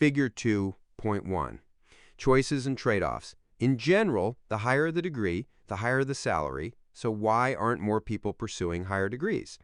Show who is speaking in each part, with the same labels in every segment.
Speaker 1: Figure 2.1. Choices and trade-offs. In general, the higher the degree, the higher the salary, so why aren't more people pursuing higher degrees?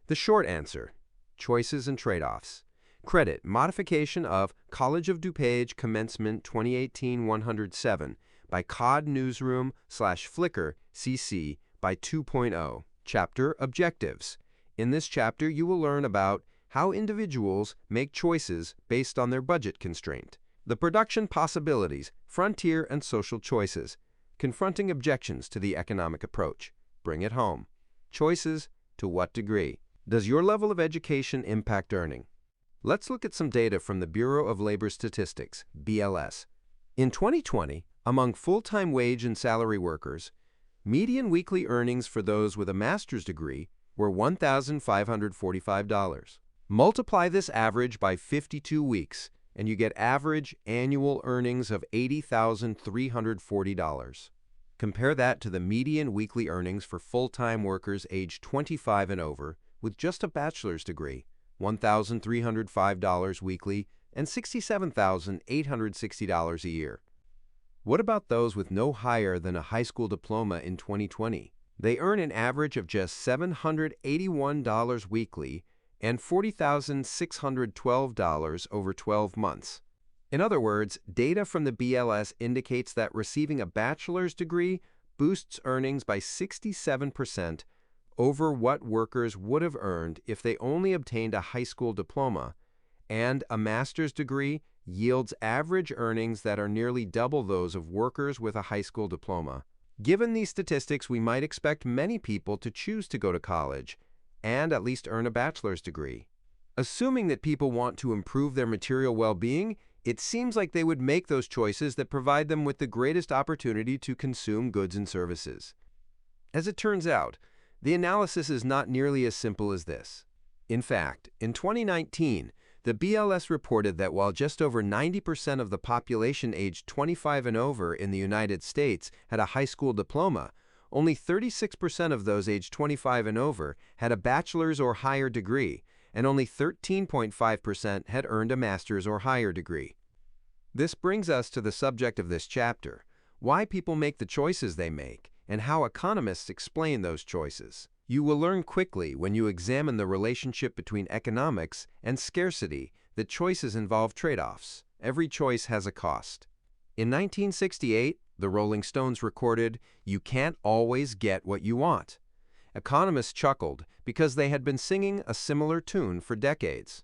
Speaker 1: The short answer: choices and trade-offs. Credit modification of College of DuPage Commencement 2018-107 by Cod Newsroom/Flickr CC by 2.0. Chapter Objectives. In this chapter, you will learn about how individuals make choices based on their budget constraint, the production possibilities, frontier and social choices, confronting objections to the economic approach. Bring it home. Choices: to what degree? Does your level of education impact earning? Let's look at some data from the Bureau of Labor Statistics, BLS. In 2020, among full-time wage and salary workers, median weekly earnings for those with a master's degree were $1,545. Multiply this average by 52 weeks, and you get average annual earnings of $80,340. Compare that to the median weekly earnings for full-time workers aged 25 and over with just a bachelor's degree, $1,305 weekly and $67,860 a year. What about those with no higher than a high school diploma in 2020? They earn an average of just $781 weekly and $40,612 over 12 months. In other words, data from the BLS indicates that receiving a bachelor's degree boosts earnings by 67% over what workers would have earned if they only obtained a high school diploma, and a master's degree yields average earnings that are nearly double those of workers with a high school diploma. Given these statistics, we might expect many people to choose to go to college and at least earn a bachelor's degree. Assuming that people want to improve their material well-being, it seems like they would make those choices that provide them with the greatest opportunity to consume goods and services. As it turns out, the analysis is not nearly as simple as this. In fact, in 2019, the BLS reported that while just over 90% of the population aged 25 and over in the United States had a high school diploma, only 36% of those aged 25 and over had a bachelor's or higher degree, and only 13.5% had earned a master's or higher degree. This brings us to the subject of this chapter: why people make the choices they make, and how economists explain those choices. You will learn quickly when you examine the relationship between economics and scarcity that choices involve trade-offs. Every choice has a cost. In 1968, the Rolling Stones recorded, "You can't always get what you want." Economists chuckled because they had been singing a similar tune for decades.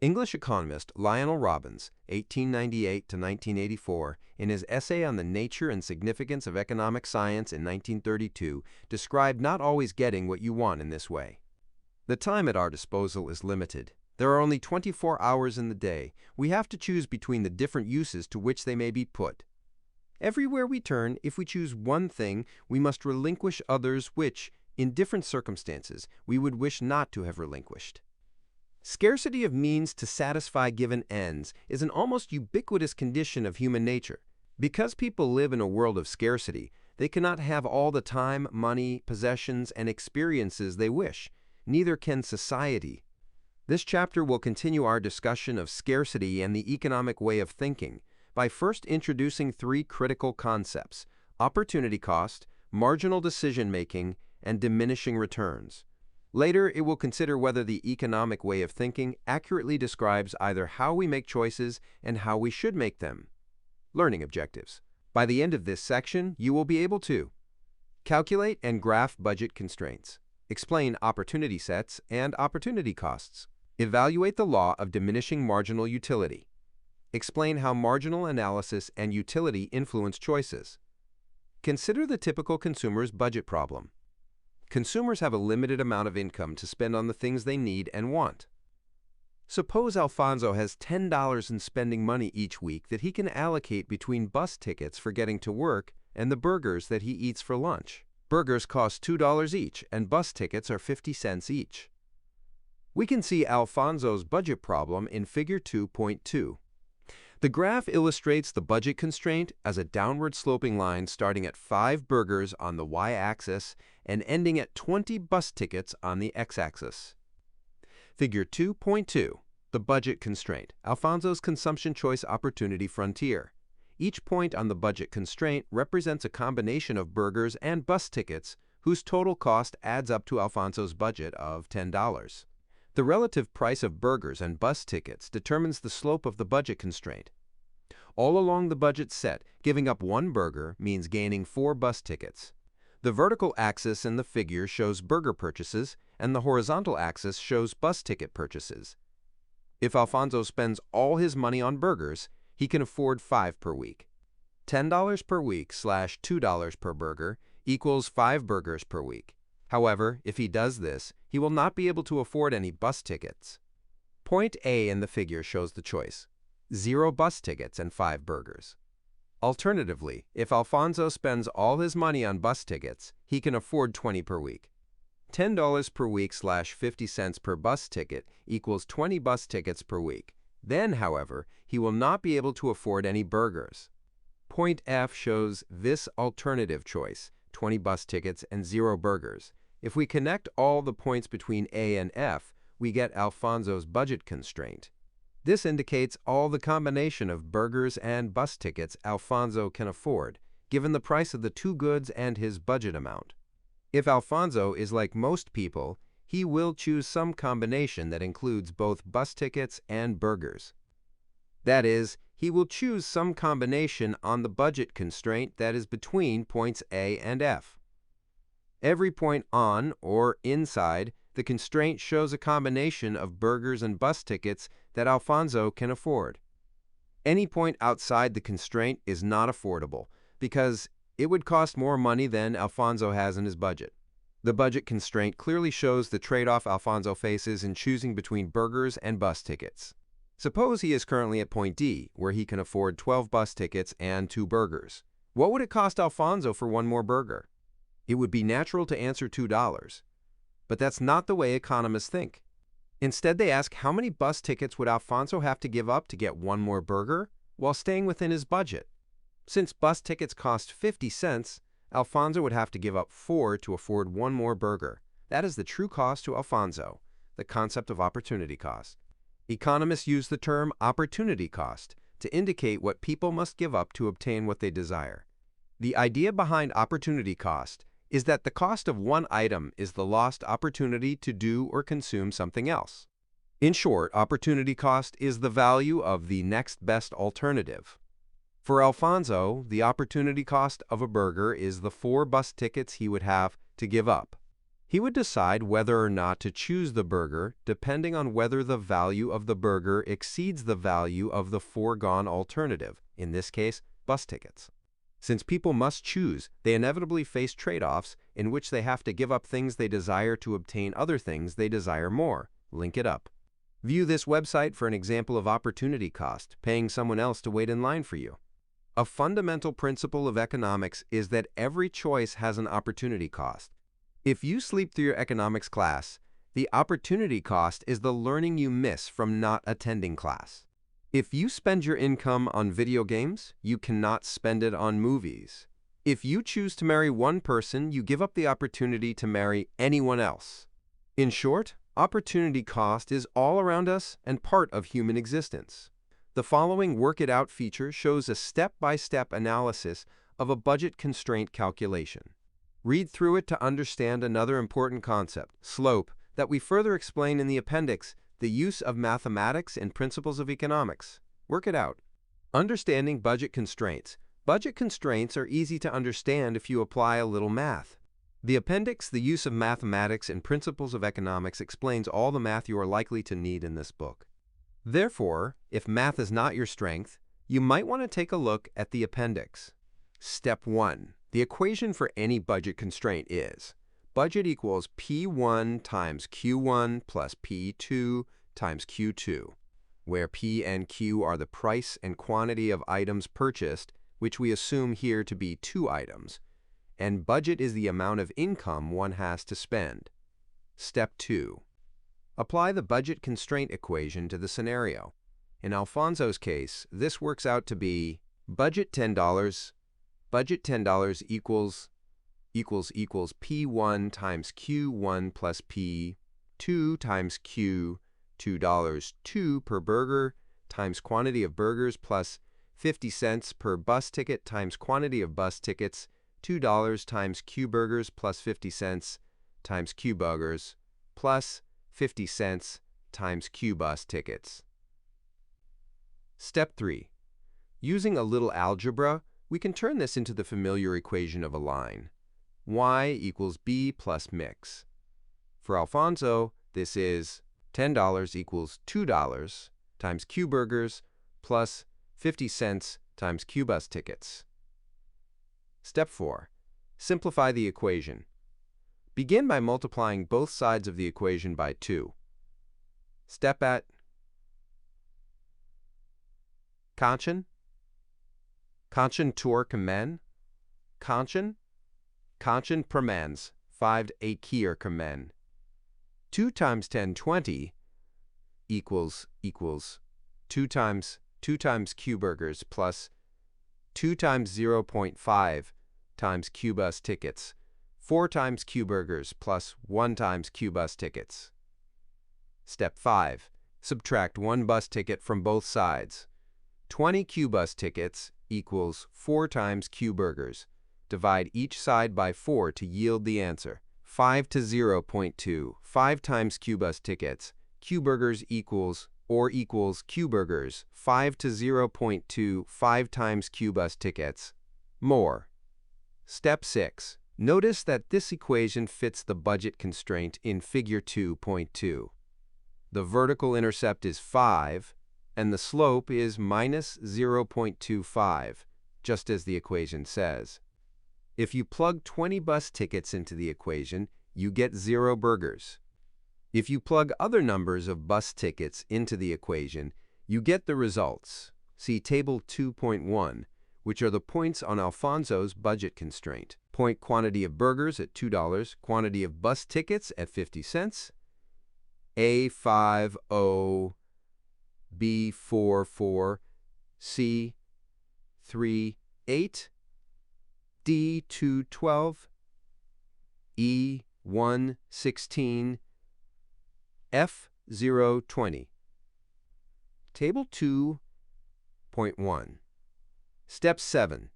Speaker 1: English economist Lionel Robbins, 1898 to 1984, in his essay on the nature and significance of economic science in 1932, described not always getting what you want in this way. The time at our disposal is limited. There are only 24 hours in the day. We have to choose between the different uses to which they may be put. Everywhere we turn, if we choose one thing, we must relinquish others which, in different circumstances, we would wish not to have relinquished. Scarcity of means to satisfy given ends is an almost ubiquitous condition of human nature. Because people live in a world of scarcity, they cannot have all the time, money, possessions, and experiences they wish. Neither can society. This chapter will continue our discussion of scarcity and the economic way of thinking by first introducing three critical concepts: opportunity cost, marginal decision-making, and diminishing returns. Later, it will consider whether the economic way of thinking accurately describes either how we make choices and how we should make them. Learning objectives. By the end of this section, you will be able to calculate and graph budget constraints, explain opportunity sets and opportunity costs, evaluate the law of diminishing marginal utility, explain how marginal analysis and utility influence choices, consider the typical consumer's budget problem. Consumers have a limited amount of income to spend on the things they need and want. Suppose Alfonso has $10 in spending money each week that he can allocate between bus tickets for getting to work and the burgers that he eats for lunch. Burgers cost $2 each, and bus tickets are 50 cents each. We can see Alfonso's budget problem in Figure 2.2. The graph illustrates the budget constraint as a downward sloping line starting at 5 burgers on the y-axis and ending at 20 bus tickets on the x-axis. Figure 2.2. The budget constraint, Alfonso's consumption choice opportunity frontier. Each point on the budget constraint represents a combination of burgers and bus tickets whose total cost adds up to Alfonso's budget of $10. The relative price of burgers and bus tickets determines the slope of the budget constraint. All along the budget set, giving up one burger means gaining 4 bus tickets. The vertical axis in the figure shows burger purchases, and the horizontal axis shows bus ticket purchases. If Alfonso spends all his money on burgers, he can afford 5 per week. $10 per week / $2 per burger equals 5 burgers per week. However, if he does this, he will not be able to afford any bus tickets. Point A in the figure shows the choice: 0 bus tickets and 5 burgers. Alternatively, if Alfonso spends all his money on bus tickets, he can afford 20 per week. $10 per week / 50 cents per bus ticket equals 20 bus tickets per week. Then, however, he will not be able to afford any burgers. Point F shows this alternative choice: 20 bus tickets and 0 burgers. If we connect all the points between A and F, we get Alfonso's budget constraint. This indicates all the combination of burgers and bus tickets Alfonso can afford, given the price of the 2 goods and his budget amount. If Alfonso is like most people, he will choose some combination that includes both bus tickets and burgers. That is, he will choose some combination on the budget constraint that is between points A and F. Every point on or inside the constraint shows a combination of burgers and bus tickets that Alfonso can afford. Any point outside the constraint is not affordable because it would cost more money than Alfonso has in his budget. The budget constraint clearly shows the trade-off Alfonso faces in choosing between burgers and bus tickets. Suppose he is currently at point D, where he can afford 12 bus tickets and 2 burgers. What would it cost Alfonso for 1 more burger? It would be natural to answer $2. But that's not the way economists think. Instead, they ask how many bus tickets would Alfonso have to give up to get 1 more burger while staying within his budget. Since bus tickets cost 50 cents, Alfonso would have to give up 4 to afford 1 more burger. That is the true cost to Alfonso, the concept of opportunity cost. Economists use the term opportunity cost to indicate what people must give up to obtain what they desire. The idea behind opportunity cost is that the cost of one item is the lost opportunity to do or consume something else. In short, opportunity cost is the value of the next best alternative. For Alfonso, the opportunity cost of a burger is the 4 bus tickets he would have to give up. He would decide whether or not to choose the burger depending on whether the value of the burger exceeds the value of the foregone alternative, in this case, bus tickets. Since people must choose, they inevitably face trade-offs in which they have to give up things they desire to obtain other things they desire more. Link it up. View this website for an example of opportunity cost, paying someone else to wait in line for you. A fundamental principle of economics is that every choice has an opportunity cost. If you sleep through your economics class, the opportunity cost is the learning you miss from not attending class. If you spend your income on video games, you cannot spend it on movies. If you choose to marry one person, you give up the opportunity to marry anyone else. In short, opportunity cost is all around us and part of human existence. The following Work It Out feature shows a step-by-step analysis of a budget constraint calculation. Read through it to understand another important concept, slope, that we further explain in the appendix, the use of mathematics and principles of economics. Work it out. Understanding budget constraints. Budget constraints are easy to understand if you apply a little math. The appendix, the use of mathematics and principles of economics, explains all the math you are likely to need in this book. Therefore, if math is not your strength, you might want to take a look at the appendix. Step 1. The equation for any budget constraint is budget equals P1 times Q1 plus P2 times Q2, where P and Q are the price and quantity of items purchased, which we assume here to be 2 items, and budget is the amount of income one has to spend. Step 2. Apply the budget constraint equation to the scenario. In Alfonso's case, this works out to be budget $10 equals P1 times Q1 plus P2 times Q2 $2.02 per burger times quantity of burgers plus 50 cents per bus ticket times quantity of bus tickets, $2 times Q burgers plus 50 cents times Q burgers plus 50 cents times Q bus tickets. Step 3. Using a little algebra, we can turn this into the familiar equation of a line. Y equals B plus mix. For Alfonso, this is $10 equals $2 times Q burgers plus 50 cents times Q bus tickets. Step 4. Simplify the equation. Begin by multiplying both sides of the equation by 2. Step at Kanchen tur kemen, Kanchen permans, 5 a keer kemen. 2 times 10, 20 equals 2 times Q burgers plus 2 times 0.5 times Q bus tickets, 4 times Q burgers plus 1 times Q bus tickets. Step 5. Subtract 1 bus ticket from both sides. 20 Q bus tickets equals 4 times Q burgers. Divide each side by 4 to yield the answer. 5 to 0.2, 5 times Q bus tickets. Q burgers equals Q burgers, 5 to 0.2, 5 times Q bus tickets. More. Step 6. Notice that this equation fits the budget constraint in Figure 2.2. The vertical intercept is 5, and the slope is minus 0.25, just as the equation says. If you plug 20 bus tickets into the equation, you get 0 burgers. If you plug other numbers of bus tickets into the equation, you get the results. See Table 2.1, which are the points on Alfonso's budget constraint. Point quantity of burgers at $2, quantity of bus tickets at 50 cents, A50, B44, C38, D212, E116, F020. Table 2.1. Step 7.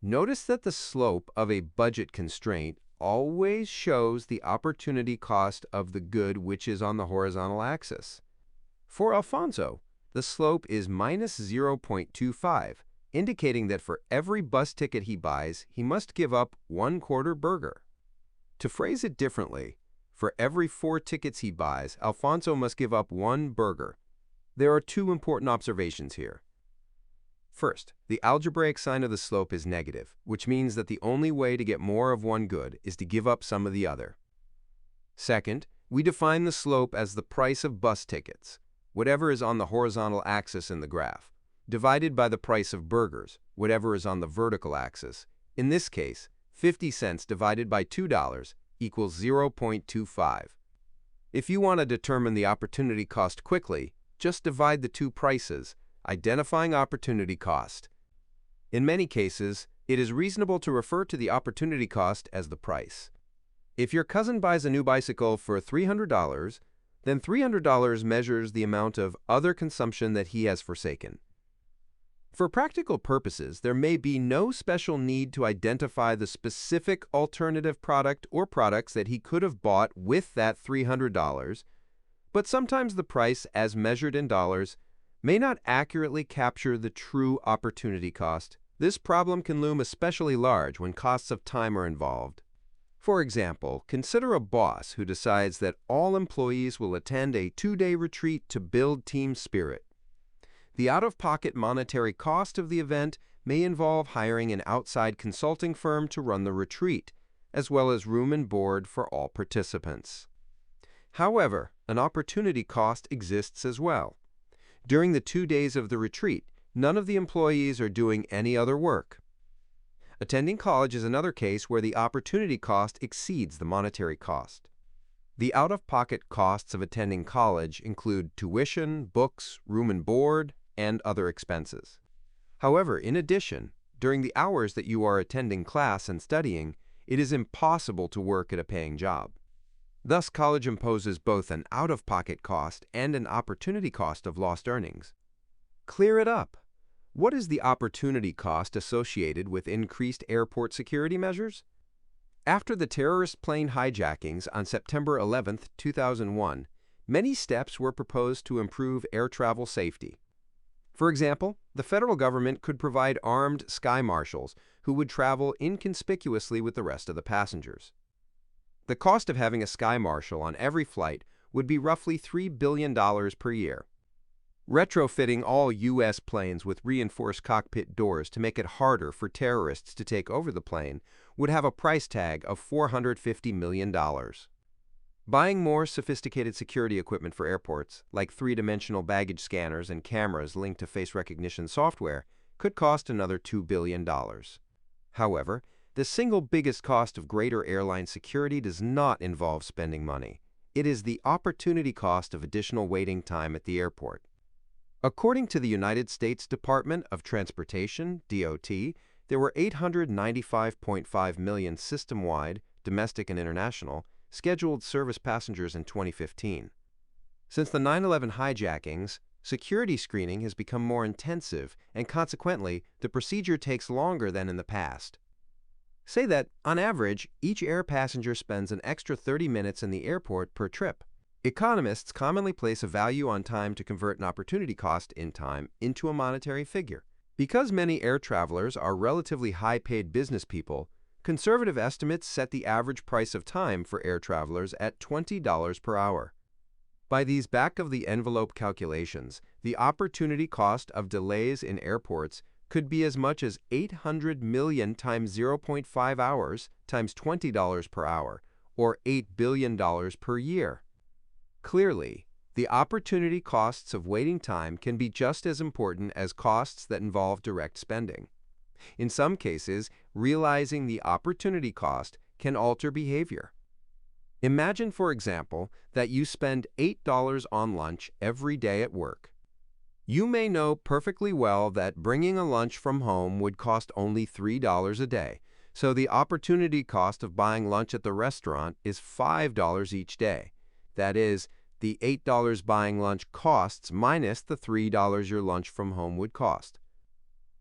Speaker 1: Notice that the slope of a budget constraint always shows the opportunity cost of the good which is on the horizontal axis. For Alfonso, the slope is minus 0.25, indicating that for every bus ticket he buys, he must give up 1/4 burger. To phrase it differently, for every 4 tickets he buys, Alfonso must give up 1 burger. There are 2 important observations here. First, the algebraic sign of the slope is negative, which means that the only way to get more of one good is to give up some of the other. Second, we define the slope as the price of bus tickets, whatever is on the horizontal axis in the graph, divided by the price of burgers, whatever is on the vertical axis. In this case, 50 cents divided by $2 equals 0.25. If you want to determine the opportunity cost quickly, just divide the 2 prices, identifying opportunity cost. In many cases, it is reasonable to refer to the opportunity cost as the price. If your cousin buys a new bicycle for $300, then $300 measures the amount of other consumption that he has forsaken. For practical purposes, there may be no special need to identify the specific alternative product or products that he could have bought with that $300, but sometimes the price, as measured in dollars, may not accurately capture the true opportunity cost. This problem can loom especially large when costs of time are involved. For example, consider a boss who decides that all employees will attend a 2-day retreat to build team spirit. The out-of-pocket monetary cost of the event may involve hiring an outside consulting firm to run the retreat, as well as room and board for all participants. However, an opportunity cost exists as well. During the 2 days of the retreat, none of the employees are doing any other work. Attending college is another case where the opportunity cost exceeds the monetary cost. The out-of-pocket costs of attending college include tuition, books, room and board, and other expenses. However, in addition, during the hours that you are attending class and studying, it is impossible to work at a paying job. Thus, college imposes both an out-of-pocket cost and an opportunity cost of lost earnings. Clear it up. What is the opportunity cost associated with increased airport security measures? After the terrorist plane hijackings on September 11, 2001, many steps were proposed to improve air travel safety. For example, the federal government could provide armed sky marshals who would travel inconspicuously with the rest of the passengers. The cost of having a sky marshal on every flight would be roughly $3 billion per year. Retrofitting all U.S. planes with reinforced cockpit doors to make it harder for terrorists to take over the plane would have a price tag of $450 million. Buying more sophisticated security equipment for airports, like three-dimensional baggage scanners and cameras linked to face recognition software, could cost another $2 billion. However, the single biggest cost of greater airline security does not involve spending money. It is the opportunity cost of additional waiting time at the airport. According to the United States Department of Transportation, DOT, there were 895.5 million system-wide, domestic and international, scheduled service passengers in 2015. Since the 9/11 hijackings, security screening has become more intensive, and consequently, the procedure takes longer than in the past. Say that, on average, each air passenger spends an extra 30 minutes in the airport per trip. Economists commonly place a value on time to convert an opportunity cost in time into a monetary figure. Because many air travelers are relatively high-paid business people, conservative estimates set the average price of time for air travelers at $20 per hour. By these back-of-the-envelope calculations, the opportunity cost of delays in airports could be as much as 800 million times 0.5 hours times $20 per hour, or $8 billion per year. Clearly, the opportunity costs of waiting time can be just as important as costs that involve direct spending. In some cases, realizing the opportunity cost can alter behavior. Imagine, for example, that you spend $8 on lunch every day at work. You may know perfectly well that bringing a lunch from home would cost only $3 a day, so the opportunity cost of buying lunch at the restaurant is $5 each day. That is, the $8 buying lunch costs minus the $3 your lunch from home would cost.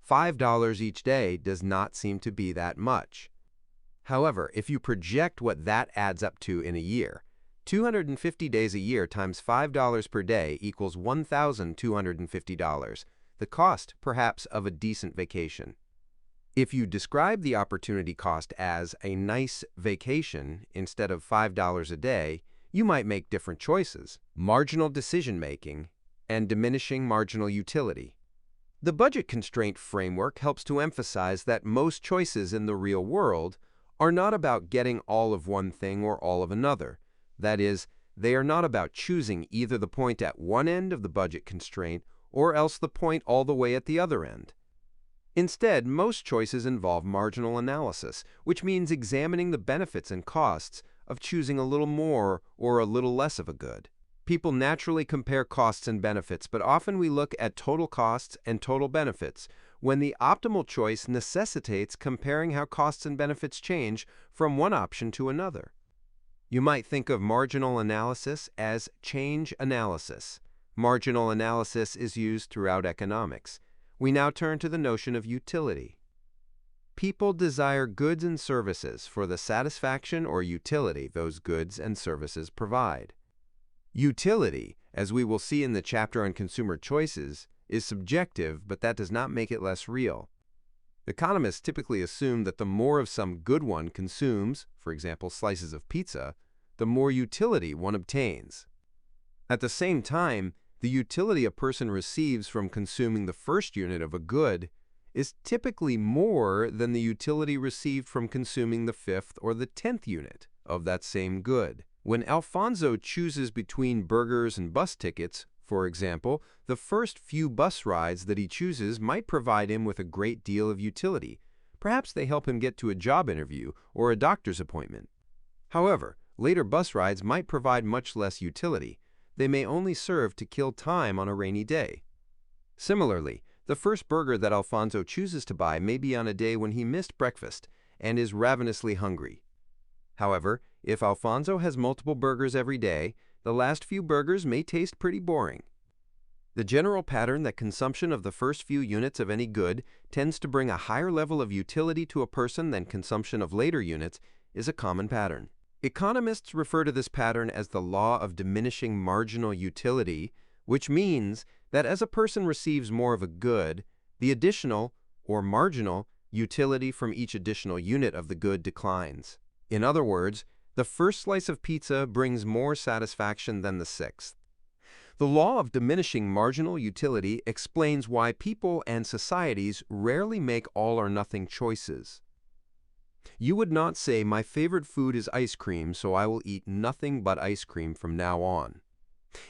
Speaker 1: $5 each day does not seem to be that much. However, if you project what that adds up to in a year, 250 days a year times $5 per day equals $1,250, the cost, perhaps, of a decent vacation. If you describe the opportunity cost as a nice vacation instead of $5 a day, you might make different choices, marginal decision-making, and diminishing marginal utility. The budget constraint framework helps to emphasize that most choices in the real world are not about getting all of one thing or all of another. That is, they are not about choosing either the point at one end of the budget constraint or else the point all the way at the other end. Instead, most choices involve marginal analysis, which means examining the benefits and costs of choosing a little more or a little less of a good. People naturally compare costs and benefits, but often we look at total costs and total benefits, when the optimal choice necessitates comparing how costs and benefits change from one option to another. You might think of marginal analysis as change analysis. Marginal analysis is used throughout economics. We now turn to the notion of utility. People desire goods and services for the satisfaction or utility those goods and services provide. Utility, as we will see in the chapter on consumer choices, is subjective, but that does not make it less real. Economists typically assume that the more of some good one consumes, for example, slices of pizza, the more utility one obtains. At the same time, the utility a person receives from consuming the first unit of a good is typically more than the utility received from consuming the 5th or the 10th unit of that same good. When Alfonso chooses between burgers and bus tickets, for example, the first few bus rides that he chooses might provide him with a great deal of utility. Perhaps they help him get to a job interview or a doctor's appointment. However, later bus rides might provide much less utility. They may only serve to kill time on a rainy day. Similarly, the first burger that Alfonso chooses to buy may be on a day when he missed breakfast and is ravenously hungry. However, if Alfonso has multiple burgers every day, the last few burgers may taste pretty boring. The general pattern that consumption of the first few units of any good tends to bring a higher level of utility to a person than consumption of later units is a common pattern. Economists refer to this pattern as the law of diminishing marginal utility, which means that as a person receives more of a good, the additional, or marginal, utility from each additional unit of the good declines. In other words, the first slice of pizza brings more satisfaction than the sixth. The law of diminishing marginal utility explains why people and societies rarely make all-or-nothing choices. You would not say, "My favorite food is ice cream, so I will eat nothing but ice cream from now on."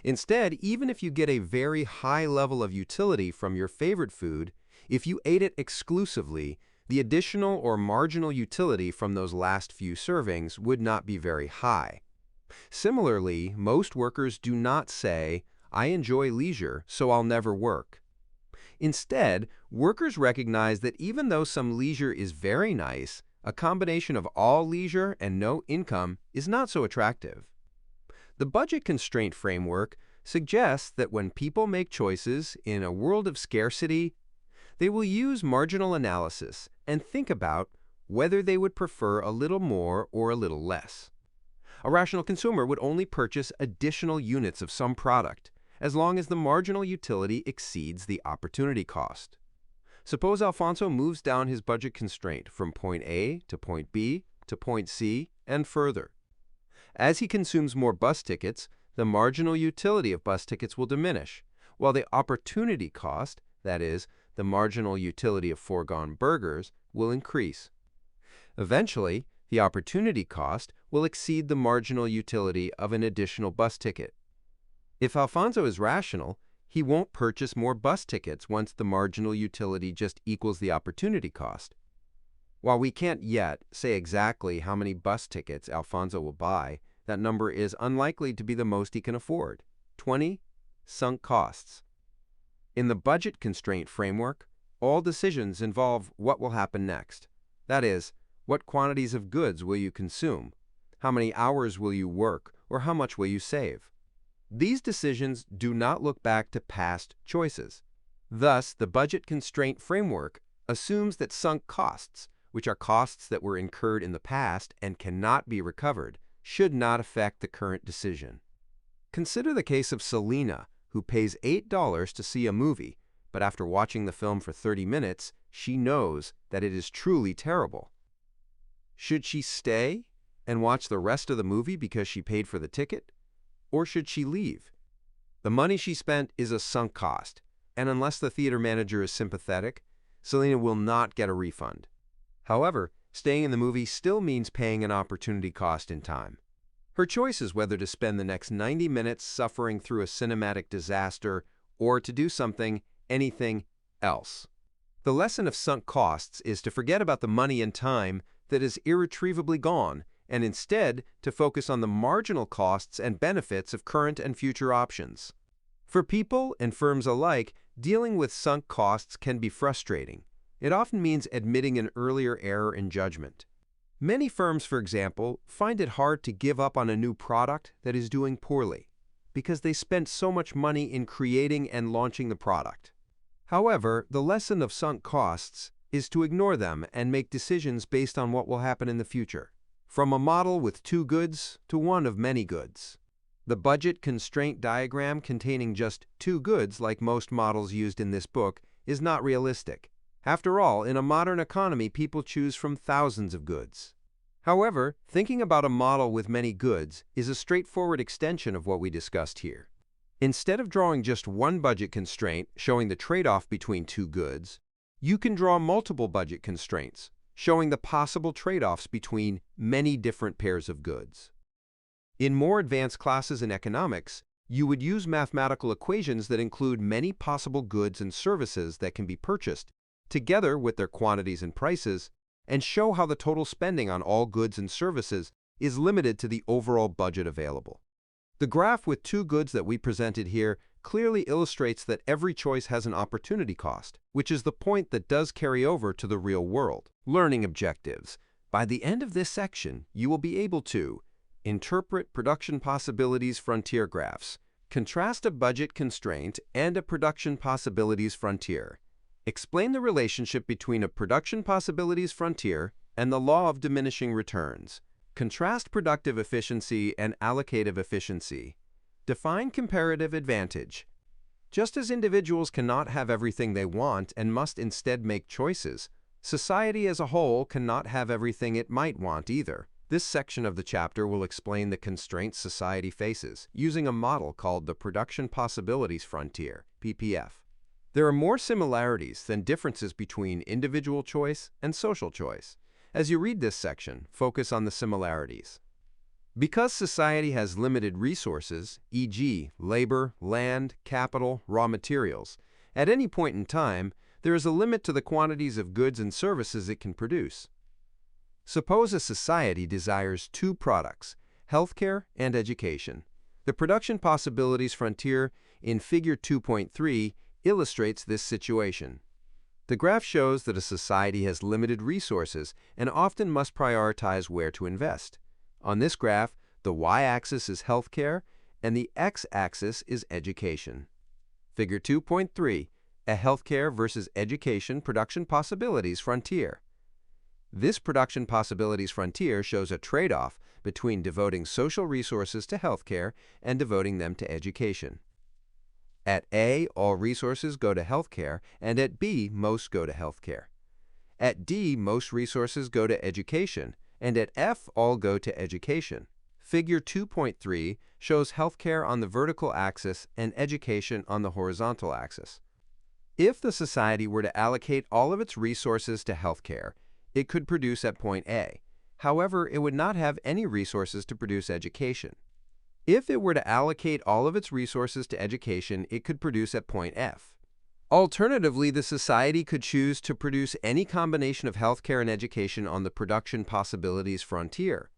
Speaker 1: Instead, even if you get a very high level of utility from your favorite food, if you ate it exclusively, the additional or marginal utility from those last few servings would not be very high. Similarly, most workers do not say, "I enjoy leisure, so I'll never work." Instead, workers recognize that even though some leisure is very nice, a combination of all leisure and no income is not so attractive. The budget constraint framework suggests that when people make choices in a world of scarcity, they will use marginal analysis and think about whether they would prefer a little more or a little less. A rational consumer would only purchase additional units of some product, as long as the marginal utility exceeds the opportunity cost. Suppose Alfonso moves down his budget constraint from point A to point B to point C and further. As he consumes more bus tickets, the marginal utility of bus tickets will diminish, while the opportunity cost, that is, the marginal utility of foregone burgers, will increase. Eventually, the opportunity cost will exceed the marginal utility of an additional bus ticket. If Alfonso is rational, he won't purchase more bus tickets once the marginal utility just equals the opportunity cost. While we can't yet say exactly how many bus tickets Alfonso will buy, that number is unlikely to be the most he can afford: 20 sunk costs. In the budget constraint framework, all decisions involve what will happen next. That is, what quantities of goods will you consume? How many hours will you work, or how much will you save? These decisions do not look back to past choices. Thus, the budget constraint framework assumes that sunk costs, which are costs that were incurred in the past and cannot be recovered, should not affect the current decision. Consider the case of Selena, who pays $8 to see a movie, but after watching the film for 30 minutes, she knows that it is truly terrible. Should she stay and watch the rest of the movie because she paid for the ticket? Or should she leave? The money she spent is a sunk cost, and unless the theater manager is sympathetic, Selena will not get a refund. However, staying in the movie still means paying an opportunity cost in time. Her choice is whether to spend the next 90 minutes suffering through a cinematic disaster or to do anything else. The lesson of sunk costs is to forget about the money and time that is irretrievably gone, and instead to focus on the marginal costs and benefits of current and future options. For people and firms alike, dealing with sunk costs can be frustrating. It often means admitting an earlier error in judgment. Many firms, for example, find it hard to give up on a new product that is doing poorly because they spent so much money in creating and launching the product. However, the lesson of sunk costs is to ignore them and make decisions based on what will happen in the future. From a model with 2 goods to one of many goods. The budget constraint diagram containing just 2 goods, like most models used in this book, is not realistic. After all, in a modern economy, people choose from thousands of goods. However, thinking about a model with many goods is a straightforward extension of what we discussed here. Instead of drawing just one budget constraint showing the trade-off between 2 goods, you can draw multiple budget constraints, showing the possible trade-offs between many different pairs of goods. In more advanced classes in economics, you would use mathematical equations that include many possible goods and services that can be purchased, together with their quantities and prices, and show how the total spending on all goods and services is limited to the overall budget available. The graph with 2 goods that we presented here clearly illustrates that every choice has an opportunity cost, which is the point that does carry over to the real world. Learning objectives. By the end of this section, you will be able to interpret production possibilities frontier graphs, contrast a budget constraint and a production possibilities frontier, explain the relationship between a production possibilities frontier and the law of diminishing returns, contrast productive efficiency and allocative efficiency, define comparative advantage. Just as individuals cannot have everything they want and must instead make choices, society as a whole cannot have everything it might want either. This section of the chapter will explain the constraints society faces using a model called the Production Possibilities Frontier, PPF. There are more similarities than differences between individual choice and social choice. As you read this section, focus on the similarities. Because society has limited resources, e.g., labor, land, capital, raw materials, at any point in time, there is a limit to the quantities of goods and services it can produce. Suppose a society desires two products, healthcare and education. The Production Possibilities Frontier in Figure 2.3 illustrates this situation. The graph shows that a society has limited resources and often must prioritize where to invest. On this graph, the y-axis is healthcare and the x-axis is education. Figure 2.3, a healthcare versus education production possibilities frontier. This production possibilities frontier shows a trade-off between devoting social resources to healthcare and devoting them to education. At A, all resources go to healthcare, and at B, most go to healthcare. At D, most resources go to education, and at F, all go to education. Figure 2.3 shows healthcare on the vertical axis and education on the horizontal axis. If the society were to allocate all of its resources to healthcare, it could produce at point A. However, it would not have any resources to produce education. If it were to allocate all of its resources to education, it could produce at point F. Alternatively, the society could choose to produce any combination of healthcare and education on the production possibilities frontier.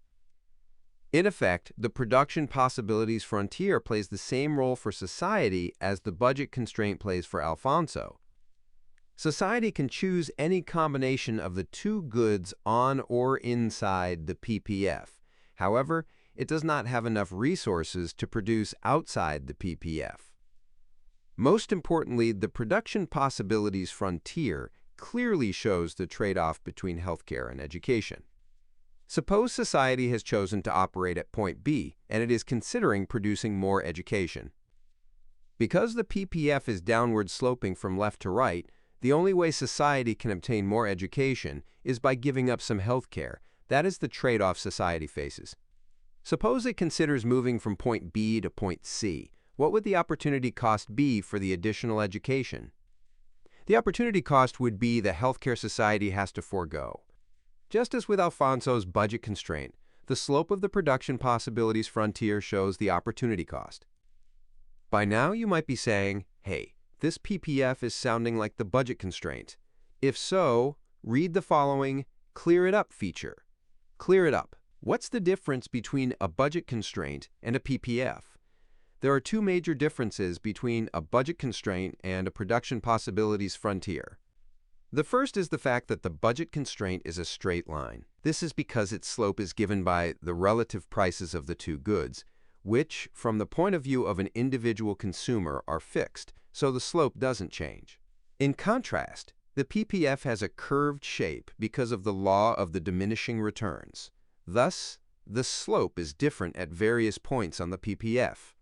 Speaker 1: In effect, the production possibilities frontier plays the same role for society as the budget constraint plays for Alfonso. Society can choose any combination of the two goods on or inside the PPF. However, it does not have enough resources to produce outside the PPF. Most importantly, the production possibilities frontier clearly shows the trade-off between healthcare and education. Suppose society has chosen to operate at point B and it is considering producing more education. Because the PPF is downward sloping from left to right, the only way society can obtain more education is by giving up some healthcare. That is the trade-off society faces. Suppose it considers moving from point B to point C. What would the opportunity cost be for the additional education? The opportunity cost would be the healthcare society has to forego. Just as with Alfonso's budget constraint, the slope of the production possibilities frontier shows the opportunity cost. By now you might be saying, hey, this PPF is sounding like the budget constraint. If so, read the following Clear It Up feature. Clear it up. What's the difference between a budget constraint and a PPF? There are two major differences between a budget constraint and a production possibilities frontier. The first is the fact that the budget constraint is a straight line. This is because its slope is given by the relative prices of the two goods, which, from the point of view of an individual consumer, are fixed, so the slope doesn't change. In contrast, the PPF has a curved shape because of the law of the diminishing returns. Thus, the slope is different at various points on the PPF.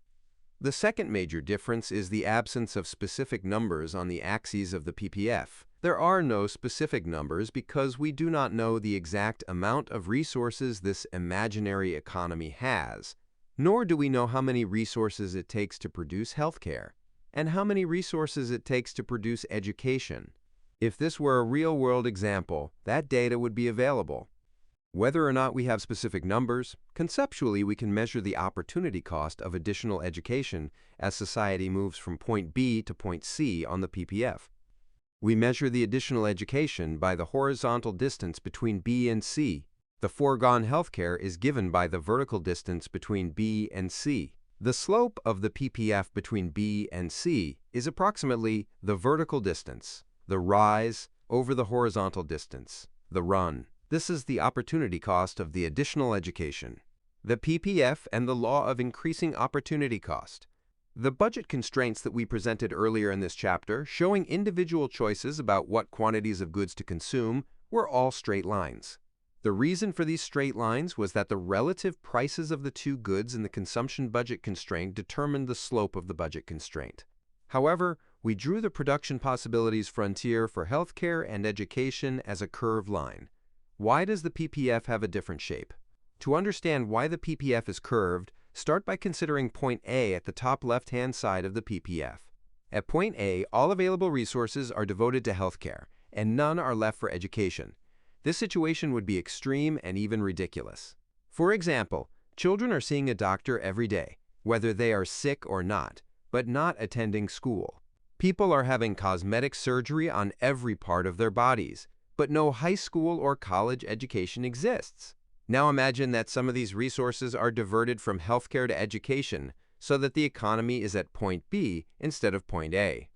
Speaker 1: The second major difference is the absence of specific numbers on the axes of the PPF. There are no specific numbers because we do not know the exact amount of resources this imaginary economy has, nor do we know how many resources it takes to produce healthcare and how many resources it takes to produce education. If this were a real-world example, that data would be available. Whether or not we have specific numbers, conceptually we can measure the opportunity cost of additional education as society moves from point B to point C on the PPF. We measure the additional education by the horizontal distance between B and C. The foregone healthcare is given by the vertical distance between B and C. The slope of the PPF between B and C is approximately the vertical distance, the rise, over the horizontal distance, the run. This is the opportunity cost of the additional education. The PPF and the law of increasing opportunity cost. The budget constraints that we presented earlier in this chapter, showing individual choices about what quantities of goods to consume, were all straight lines. The reason for these straight lines was that the relative prices of the two goods in the consumption budget constraint determined the slope of the budget constraint. However, we drew the production possibilities frontier for healthcare and education as a curved line. Why does the PPF have a different shape? To understand why the PPF is curved, start by considering point A at the top left-hand side of the PPF. At point A, all available resources are devoted to healthcare, and none are left for education. This situation would be extreme and even ridiculous. For example, children are seeing a doctor every day, whether they are sick or not, but not attending school. People are having cosmetic surgery on every part of their bodies, but no high school or college education exists. Now imagine that some of these resources are diverted from healthcare to education so that the economy is at point B instead of point A.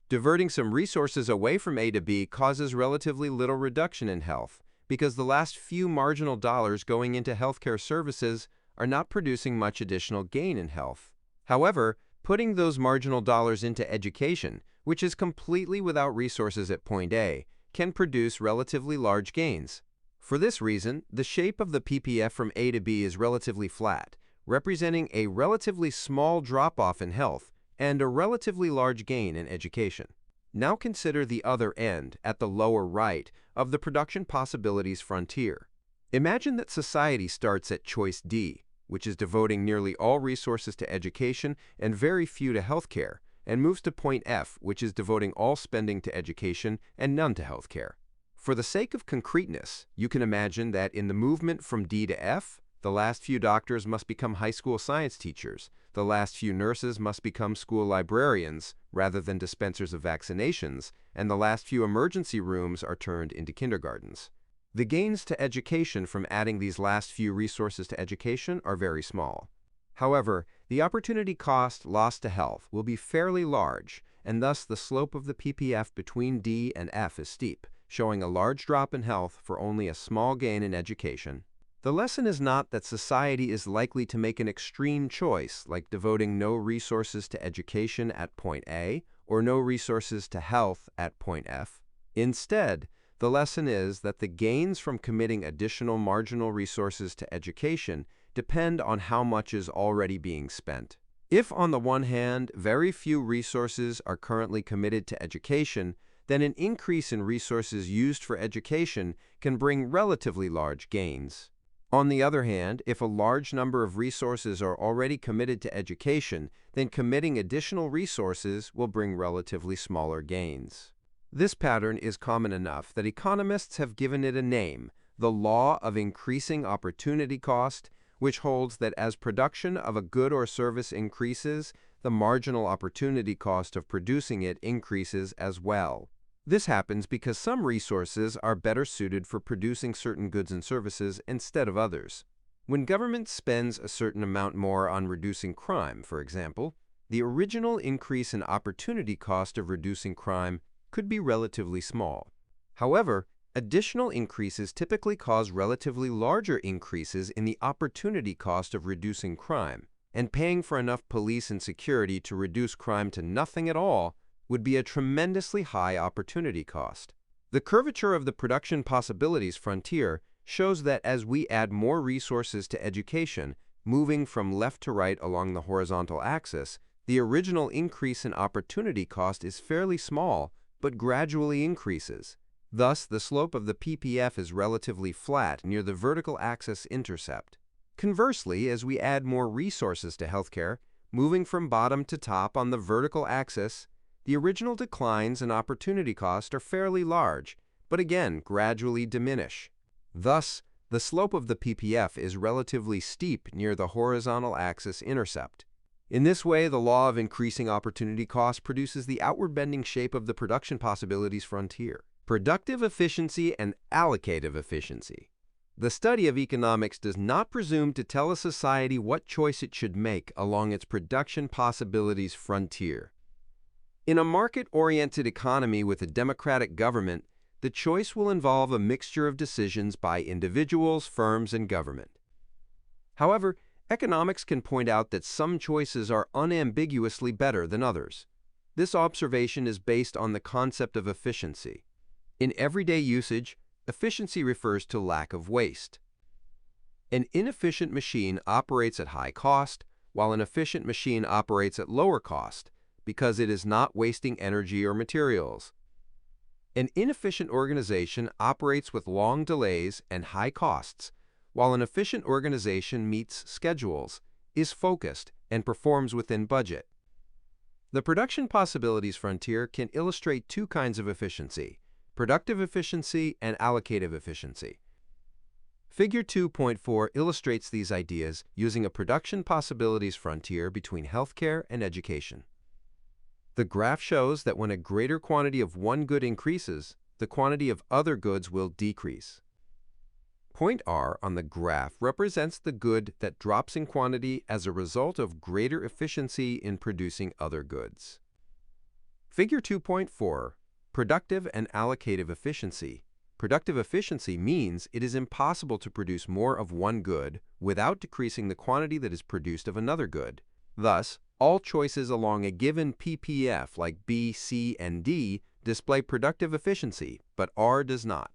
Speaker 1: Diverting some resources away from A to B causes relatively little reduction in health because the last few marginal dollars going into healthcare services are not producing much additional gain in health. However, putting those marginal dollars into education, which is completely without resources at point A, can produce relatively large gains. For this reason, the shape of the PPF from A to B is relatively flat, representing a relatively small drop-off in health and a relatively large gain in education. Now consider the other end, at the lower right, of the production possibilities frontier. Imagine that society starts at choice D, which is devoting nearly all resources to education and very few to healthcare, and moves to point F, which is devoting all spending to education and none to healthcare. For the sake of concreteness, you can imagine that in the movement from D to F, the last few doctors must become high school science teachers, the last few nurses must become school librarians rather than dispensers of vaccinations, and the last few emergency rooms are turned into kindergartens. The gains to education from adding these last few resources to education are very small. However, the opportunity cost lost to health will be fairly large, and thus the slope of the PPF between D and F is steep, showing a large drop in health for only a small gain in education. The lesson is not that society is likely to make an extreme choice, like devoting no resources to education at point A or no resources to health at point F. Instead, the lesson is that the gains from committing additional marginal resources to education depend on how much is already being spent. If, on the one hand, very few resources are currently committed to education, then an increase in resources used for education can bring relatively large gains. On the other hand, if a large number of resources are already committed to education, then committing additional resources will bring relatively smaller gains. This pattern is common enough that economists have given it a name, the law of increasing opportunity cost, which holds that as production of a good or service increases, the marginal opportunity cost of producing it increases as well. This happens because some resources are better suited for producing certain goods and services instead of others. When government spends a certain amount more on reducing crime, for example, the original increase in opportunity cost of reducing crime could be relatively small. However, additional increases typically cause relatively larger increases in the opportunity cost of reducing crime, and paying for enough police and security to reduce crime to nothing at all would be a tremendously high opportunity cost. The curvature of the production possibilities frontier shows that as we add more resources to education, moving from left to right along the horizontal axis, the original increase in opportunity cost is fairly small, but gradually increases. Thus, the slope of the PPF is relatively flat near the vertical axis intercept. Conversely, as we add more resources to healthcare, moving from bottom to top on the vertical axis, the original declines in opportunity cost are fairly large, but again gradually diminish. Thus, the slope of the PPF is relatively steep near the horizontal axis intercept. In this way, the law of increasing opportunity cost produces the outward bending shape of the production possibilities frontier. Productive efficiency and allocative efficiency. The study of economics does not presume to tell a society what choice it should make along its production possibilities frontier. In a market-oriented economy with a democratic government, the choice will involve a mixture of decisions by individuals, firms, and government. However, economics can point out that some choices are unambiguously better than others. This observation is based on the concept of efficiency. In everyday usage, efficiency refers to lack of waste. An inefficient machine operates at high cost, while an efficient machine operates at lower cost because it is not wasting energy or materials. An inefficient organization operates with long delays and high costs, while an efficient organization meets schedules, is focused, and performs within budget. The production possibilities frontier can illustrate two kinds of efficiency: productive efficiency and allocative efficiency. Figure 2.4 illustrates these ideas using a production possibilities frontier between healthcare and education. The graph shows that when a greater quantity of one good increases, the quantity of other goods will decrease. Point R on the graph represents the good that drops in quantity as a result of greater efficiency in producing other goods. Figure 2.4, productive and allocative efficiency. Productive efficiency means it is impossible to produce more of one good without decreasing the quantity that is produced of another good. Thus, all choices along a given PPF like B, C, and D display productive efficiency, but R does not.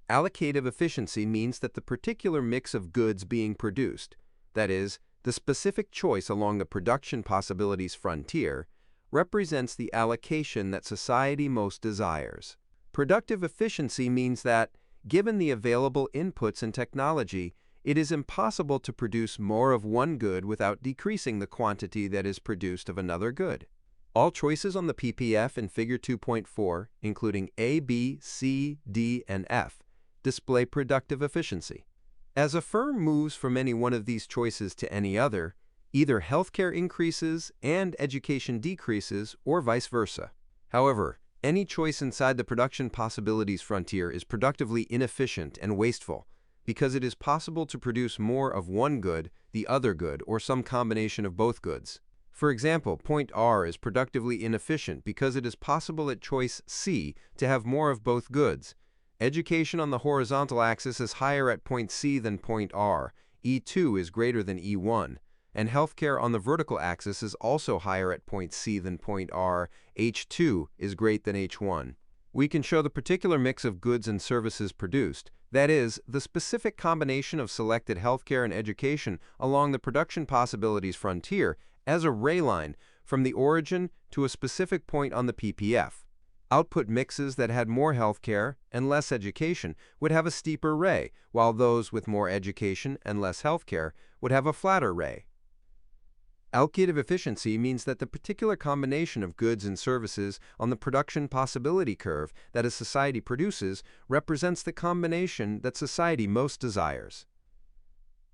Speaker 1: Allocative efficiency means that the particular mix of goods being produced, that is, the specific choice along the production possibilities frontier, represents the allocation that society most desires. Productive efficiency means that, given the available inputs and technology, it is impossible to produce more of one good without decreasing the quantity that is produced of another good. All choices on the PPF in Figure 2.4, including A, B, C, D, and F, display productive efficiency. As a firm moves from any one of these choices to any other, either healthcare increases and education decreases, or vice versa. However, any choice inside the production possibilities frontier is productively inefficient and wasteful because it is possible to produce more of one good, the other good, or some combination of both goods. For example, point R is productively inefficient because it is possible at choice C to have more of both goods. Education on the horizontal axis is higher at point C than point R, E2 is greater than E1, and healthcare on the vertical axis is also higher at point C than point R, H2 is greater than H1. We can show the particular mix of goods and services produced, that is, the specific combination of selected healthcare and education along the production possibilities frontier as a ray line from the origin to a specific point on the PPF. Output mixes that had more healthcare and less education would have a steeper ray, while those with more education and less healthcare would have a flatter ray. Allocative efficiency means that the particular combination of goods and services on the production possibility curve that a society produces represents the combination that society most desires.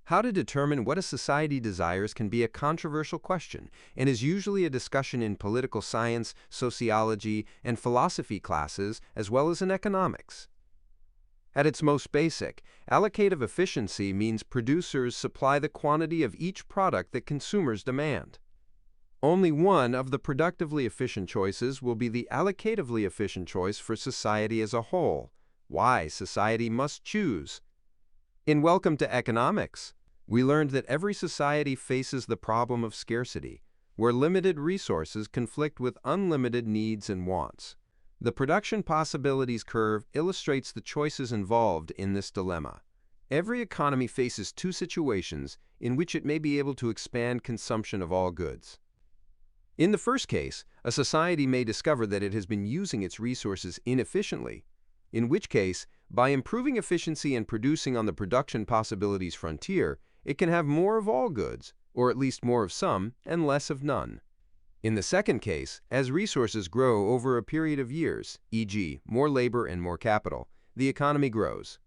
Speaker 1: How to determine what a society desires can be a controversial question and is usually a discussion in political science, sociology, and philosophy classes, as well as in economics. At its most basic, allocative efficiency means producers supply the quantity of each product that consumers demand. Only one of the productively efficient choices will be the allocatively efficient choice for society as a whole. Why society must choose. In Welcome to Economics, we learned that every society faces the problem of scarcity, where limited resources conflict with unlimited needs and wants. The production possibilities curve illustrates the choices involved in this dilemma. Every economy faces two situations in which it may be able to expand consumption of all goods. In the first case, a society may discover that it has been using its resources inefficiently, in which case, by improving efficiency and producing on the production possibilities frontier, it can have more of all goods, or at least more of some and less of none. In the second case, as resources grow over a period of years, e.g., more labor and more capital, the economy grows.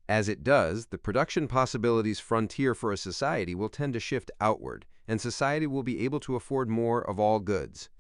Speaker 1: As it does, the production possibilities frontier for a society will tend to shift outward, and society will be able to afford more of all goods.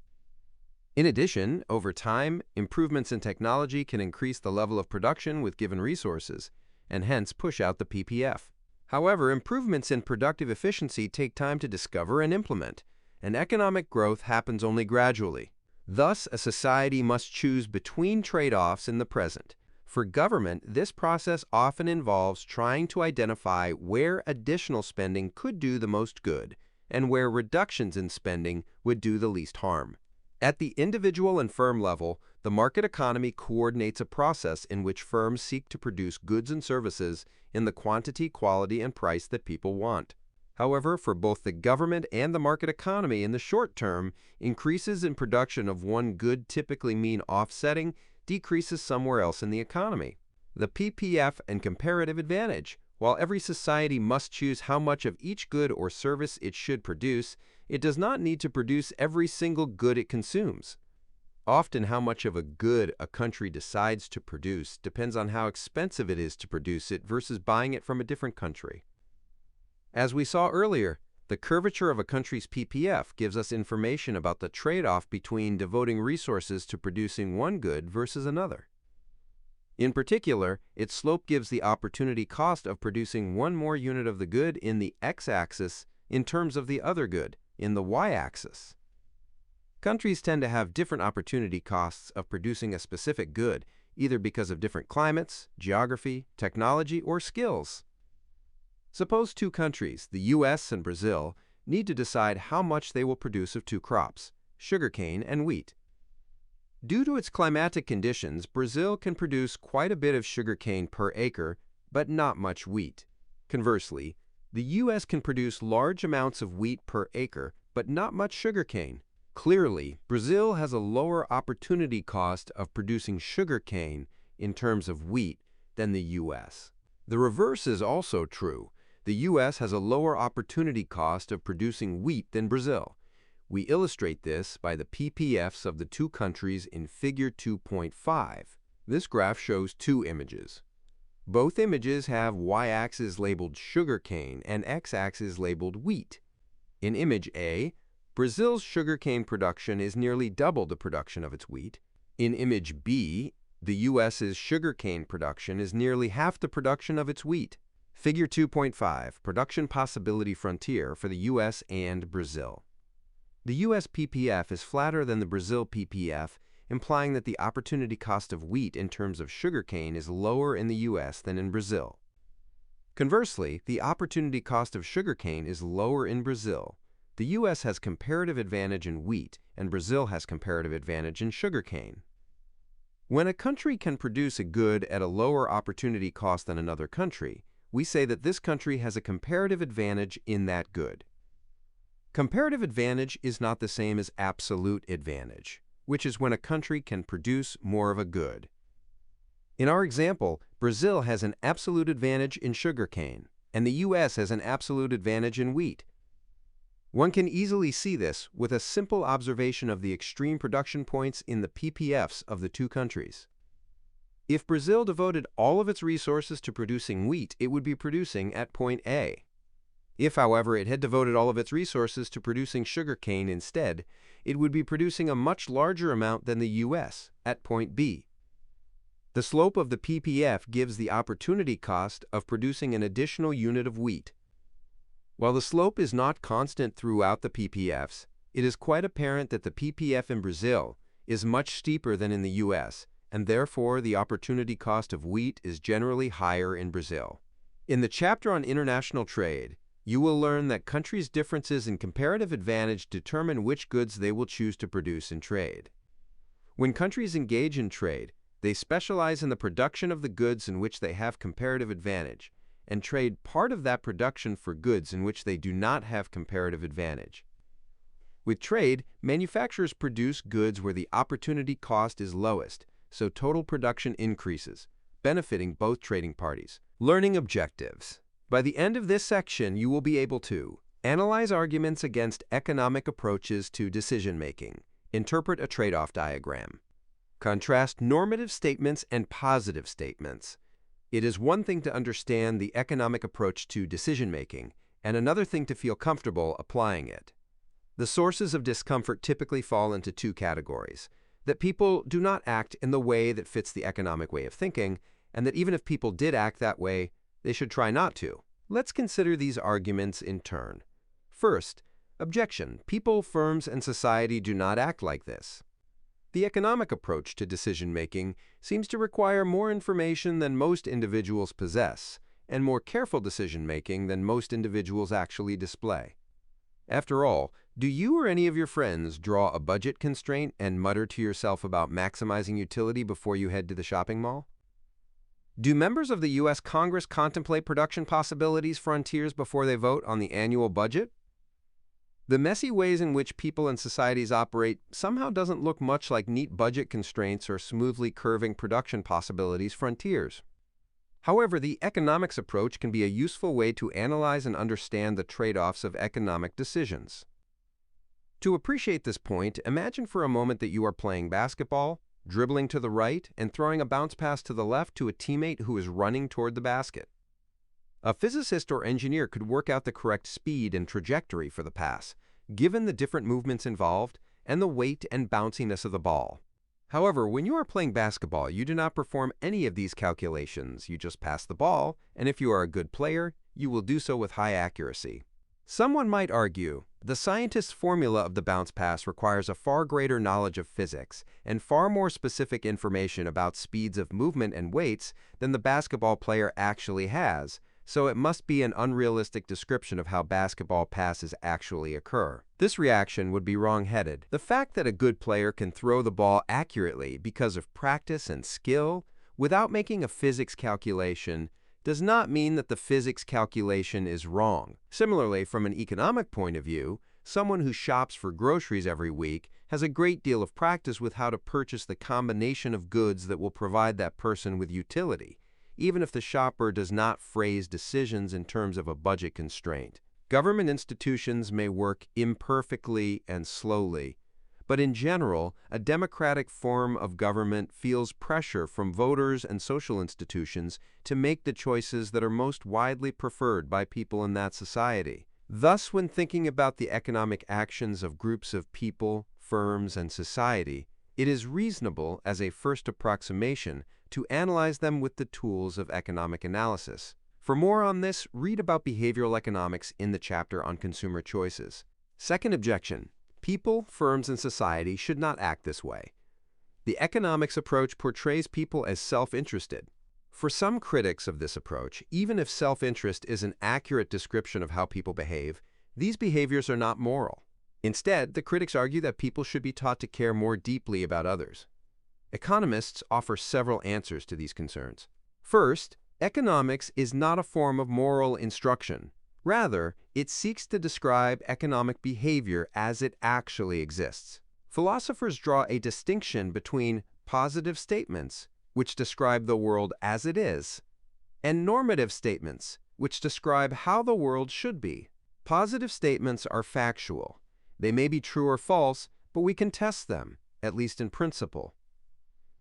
Speaker 1: In addition, over time, improvements in technology can increase the level of production with given resources, and hence push out the PPF. However, improvements in productive efficiency take time to discover and implement, and economic growth happens only gradually. Thus, a society must choose between trade-offs in the present. For government, this process often involves trying to identify where additional spending could do the most good and where reductions in spending would do the least harm. At the individual and firm level, the market economy coordinates a process in which firms seek to produce goods and services in the quantity, quality, and price that people want. However, for both the government and the market economy in the short term, increases in production of one good typically mean offsetting decreases somewhere else in the economy. The PPF and comparative advantage. While every society must choose how much of each good or service it should produce, it does not need to produce every single good it consumes. Often, how much of a good a country decides to produce depends on how expensive it is to produce it versus buying it from a different country. As we saw earlier, the curvature of a country's PPF gives us information about the trade-off between devoting resources to producing one good versus another. In particular, its slope gives the opportunity cost of producing one more unit of the good in the x-axis in terms of the other good in the y-axis. Countries tend to have different opportunity costs of producing a specific good, either because of different climates, geography, technology, or skills. Suppose two countries, the US and Brazil, need to decide how much they will produce of two crops, sugarcane and wheat. Due to its climatic conditions, Brazil can produce quite a bit of sugarcane per acre, but not much wheat. Conversely, the US can produce large amounts of wheat per acre, but not much sugarcane. Clearly, Brazil has a lower opportunity cost of producing sugarcane in terms of wheat than the US. The reverse is also true. The US has a lower opportunity cost of producing wheat than Brazil. We illustrate this by the PPFs of the two countries in Figure 2.5. This graph shows two images. Both images have y-axis labeled sugarcane and x-axis labeled wheat. In image A, Brazil's sugarcane production is nearly double the production of its wheat. In image B, the US's sugarcane production is nearly half the production of its wheat. Figure 2.5, Production Possibility Frontier for the US and Brazil. The US PPF is flatter than the Brazil PPF, implying that the opportunity cost of wheat in terms of sugarcane is lower in the US than in Brazil. Conversely, the opportunity cost of sugarcane is lower in Brazil. The US has comparative advantage in wheat, and Brazil has comparative advantage in sugarcane. When a country can produce a good at a lower opportunity cost than another country, we say that this country has a comparative advantage in that good. Comparative advantage is not the same as absolute advantage, which is when a country can produce more of a good. In our example, Brazil has an absolute advantage in sugarcane, and the US has an absolute advantage in wheat. One can easily see this with a simple observation of the extreme production points in the PPFs of the two countries. If Brazil devoted all of its resources to producing wheat, it would be producing at point A. If, however, it had devoted all of its resources to producing sugarcane instead, it would be producing a much larger amount than the US at point B. The slope of the PPF gives the opportunity cost of producing an additional unit of wheat. While the slope is not constant throughout the PPFs, it is quite apparent that the PPF in Brazil is much steeper than in the US, and therefore the opportunity cost of wheat is generally higher in Brazil. In the chapter on international trade, you will learn that countries' differences in comparative advantage determine which goods they will choose to produce in trade. When countries engage in trade, they specialize in the production of the goods in which they have comparative advantage, and trade part of that production for goods in which they do not have comparative advantage. With trade, manufacturers produce goods where the opportunity cost is lowest, so total production increases, benefiting both trading parties. Learning objectives. By the end of this section, you will be able to analyze arguments against economic approaches to decision-making, interpret a trade-off diagram, contrast normative statements and positive statements. It is one thing to understand the economic approach to decision-making, and another thing to feel comfortable applying it. The sources of discomfort typically fall into two categories: that people do not act in the way that fits the economic way of thinking, and that even if people did act that way, they should try not to. Let's consider these arguments in turn. First, objection: people, firms, and society do not act like this. The economic approach to decision-making seems to require more information than most individuals possess, and more careful decision-making than most individuals actually display. After all, do you or any of your friends draw a budget constraint and mutter to yourself about maximizing utility before you head to the shopping mall? Do members of the U.S. Congress contemplate production possibilities frontiers before they vote on the annual budget? The messy ways in which people and societies operate somehow doesn't look much like neat budget constraints or smoothly curving production possibilities frontiers. However, the economics approach can be a useful way to analyze and understand the trade-offs of economic decisions. To appreciate this point, imagine for a moment that you are playing basketball, dribbling to the right, and throwing a bounce pass to the left to a teammate who is running toward the basket. A physicist or engineer could work out the correct speed and trajectory for the pass, given the different movements involved and the weight and bounciness of the ball. However, when you are playing basketball, you do not perform any of these calculations. You just pass the ball, and if you are a good player, you will do so with high accuracy. Someone might argue, the scientist's formula of the bounce pass requires a far greater knowledge of physics and far more specific information about speeds of movement and weights than the basketball player actually has, so it must be an unrealistic description of how basketball passes actually occur. This reaction would be wrong-headed. The fact that a good player can throw the ball accurately because of practice and skill without making a physics calculation does not mean that the physics calculation is wrong. Similarly, from an economic point of view, someone who shops for groceries every week has a great deal of practice with how to purchase the combination of goods that will provide that person with utility, even if the shopper does not phrase decisions in terms of a budget constraint. Government institutions may work imperfectly and slowly, but in general, a democratic form of government feels pressure from voters and social institutions to make the choices that are most widely preferred by people in that society. Thus, when thinking about the economic actions of groups of people, firms, and society, it is reasonable, as a first approximation, to analyze them with the tools of economic analysis. For more on this, read about behavioral economics in the chapter on consumer choices. Second objection: people, firms, and society should not act this way. The economics approach portrays people as self-interested. For some critics of this approach, even if self-interest is an accurate description of how people behave, these behaviors are not moral. Instead, the critics argue that people should be taught to care more deeply about others. Economists offer several answers to these concerns. First, economics is not a form of moral instruction. Rather, it seeks to describe economic behavior as it actually exists. Philosophers draw a distinction between positive statements, which describe the world as it is, and normative statements, which describe how the world should be. Positive statements are factual. They may be true or false, but we can test them, at least in principle.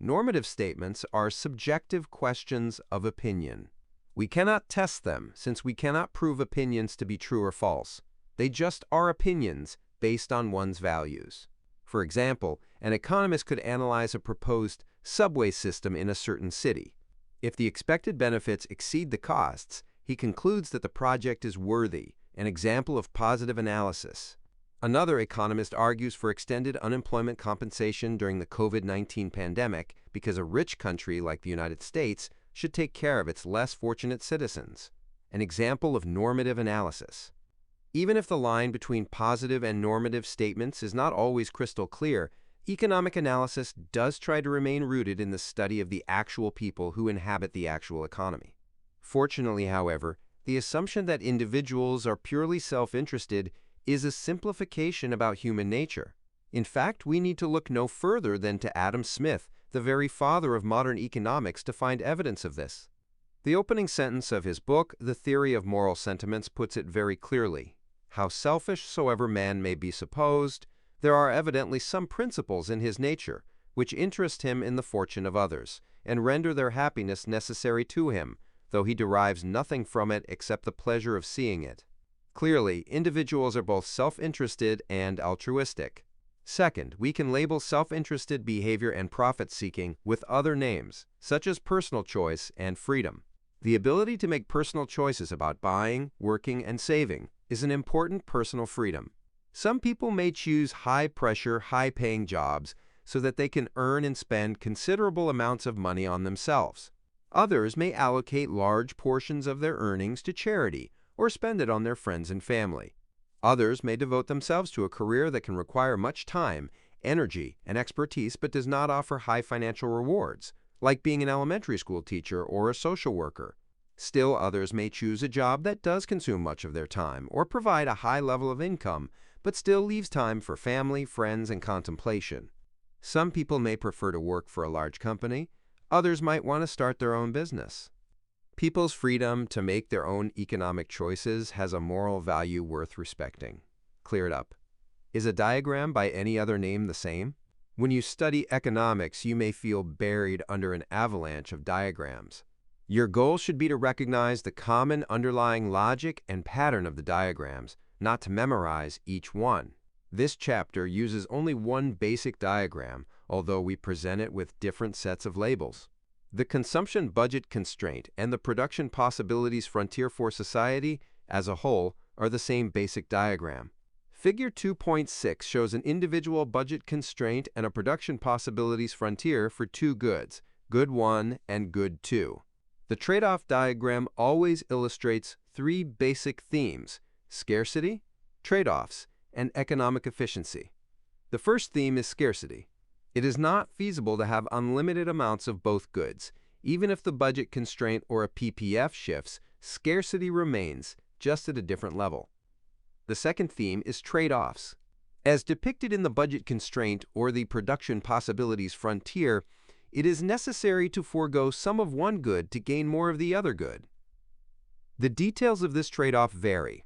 Speaker 1: Normative statements are subjective questions of opinion. We cannot test them, since we cannot prove opinions to be true or false. They just are opinions based on one's values. For example, an economist could analyze a proposed subway system in a certain city. If the expected benefits exceed the costs, he concludes that the project is worthy, an example of positive analysis. Another economist argues for extended unemployment compensation during the COVID-19 pandemic because a rich country like the United States should take care of its less fortunate citizens, an example of normative analysis. Even if the line between positive and normative statements is not always crystal clear, economic analysis does try to remain rooted in the study of the actual people who inhabit the actual economy. Fortunately, however, the assumption that individuals are purely self-interested is a simplification about human nature. In fact, we need to look no further than to Adam Smith, the very father of modern economics, to find evidence of this. The opening sentence of his book, The Theory of Moral Sentiments, puts it very clearly. How selfish soever man may be supposed, there are evidently some principles in his nature which interest him in the fortune of others, and render their happiness necessary to him, though he derives nothing from it except the pleasure of seeing it. Clearly, individuals are both self-interested and altruistic. Second, we can label self-interested behavior and profit-seeking with other names, such as personal choice and freedom. The ability to make personal choices about buying, working, and saving is an important personal freedom. Some people may choose high-pressure, high-paying jobs so that they can earn and spend considerable amounts of money on themselves. Others may allocate large portions of their earnings to charity or spend it on their friends and family. Others may devote themselves to a career that can require much time, energy, and expertise but does not offer high financial rewards, like being an elementary school teacher or a social worker. Still, others may choose a job that does consume much of their time or provide a high level of income but still leaves time for family, friends, and contemplation. Some people may prefer to work for a large company. Others might want to start their own business. People's freedom to make their own economic choices has a moral value worth respecting. Clear it up. Is a diagram by any other name the same? When you study economics, you may feel buried under an avalanche of diagrams. Your goal should be to recognize the common underlying logic and pattern of the diagrams, not to memorize each one. This chapter uses only one basic diagram, although we present it with different sets of labels. The consumption budget constraint and the production possibilities frontier for society as a whole are the same basic diagram. Figure 2.6 shows an individual budget constraint and a production possibilities frontier for two goods, good 1 and good 2. The trade-off diagram always illustrates three basic themes: scarcity, trade-offs, and economic efficiency. The first theme is scarcity. It is not feasible to have unlimited amounts of both goods. Even if the budget constraint or a PPF shifts, scarcity remains, just at a different level. The second theme is trade-offs. As depicted in the budget constraint or the production possibilities frontier, it is necessary to forego some of one good to gain more of the other good. The details of this trade-off vary.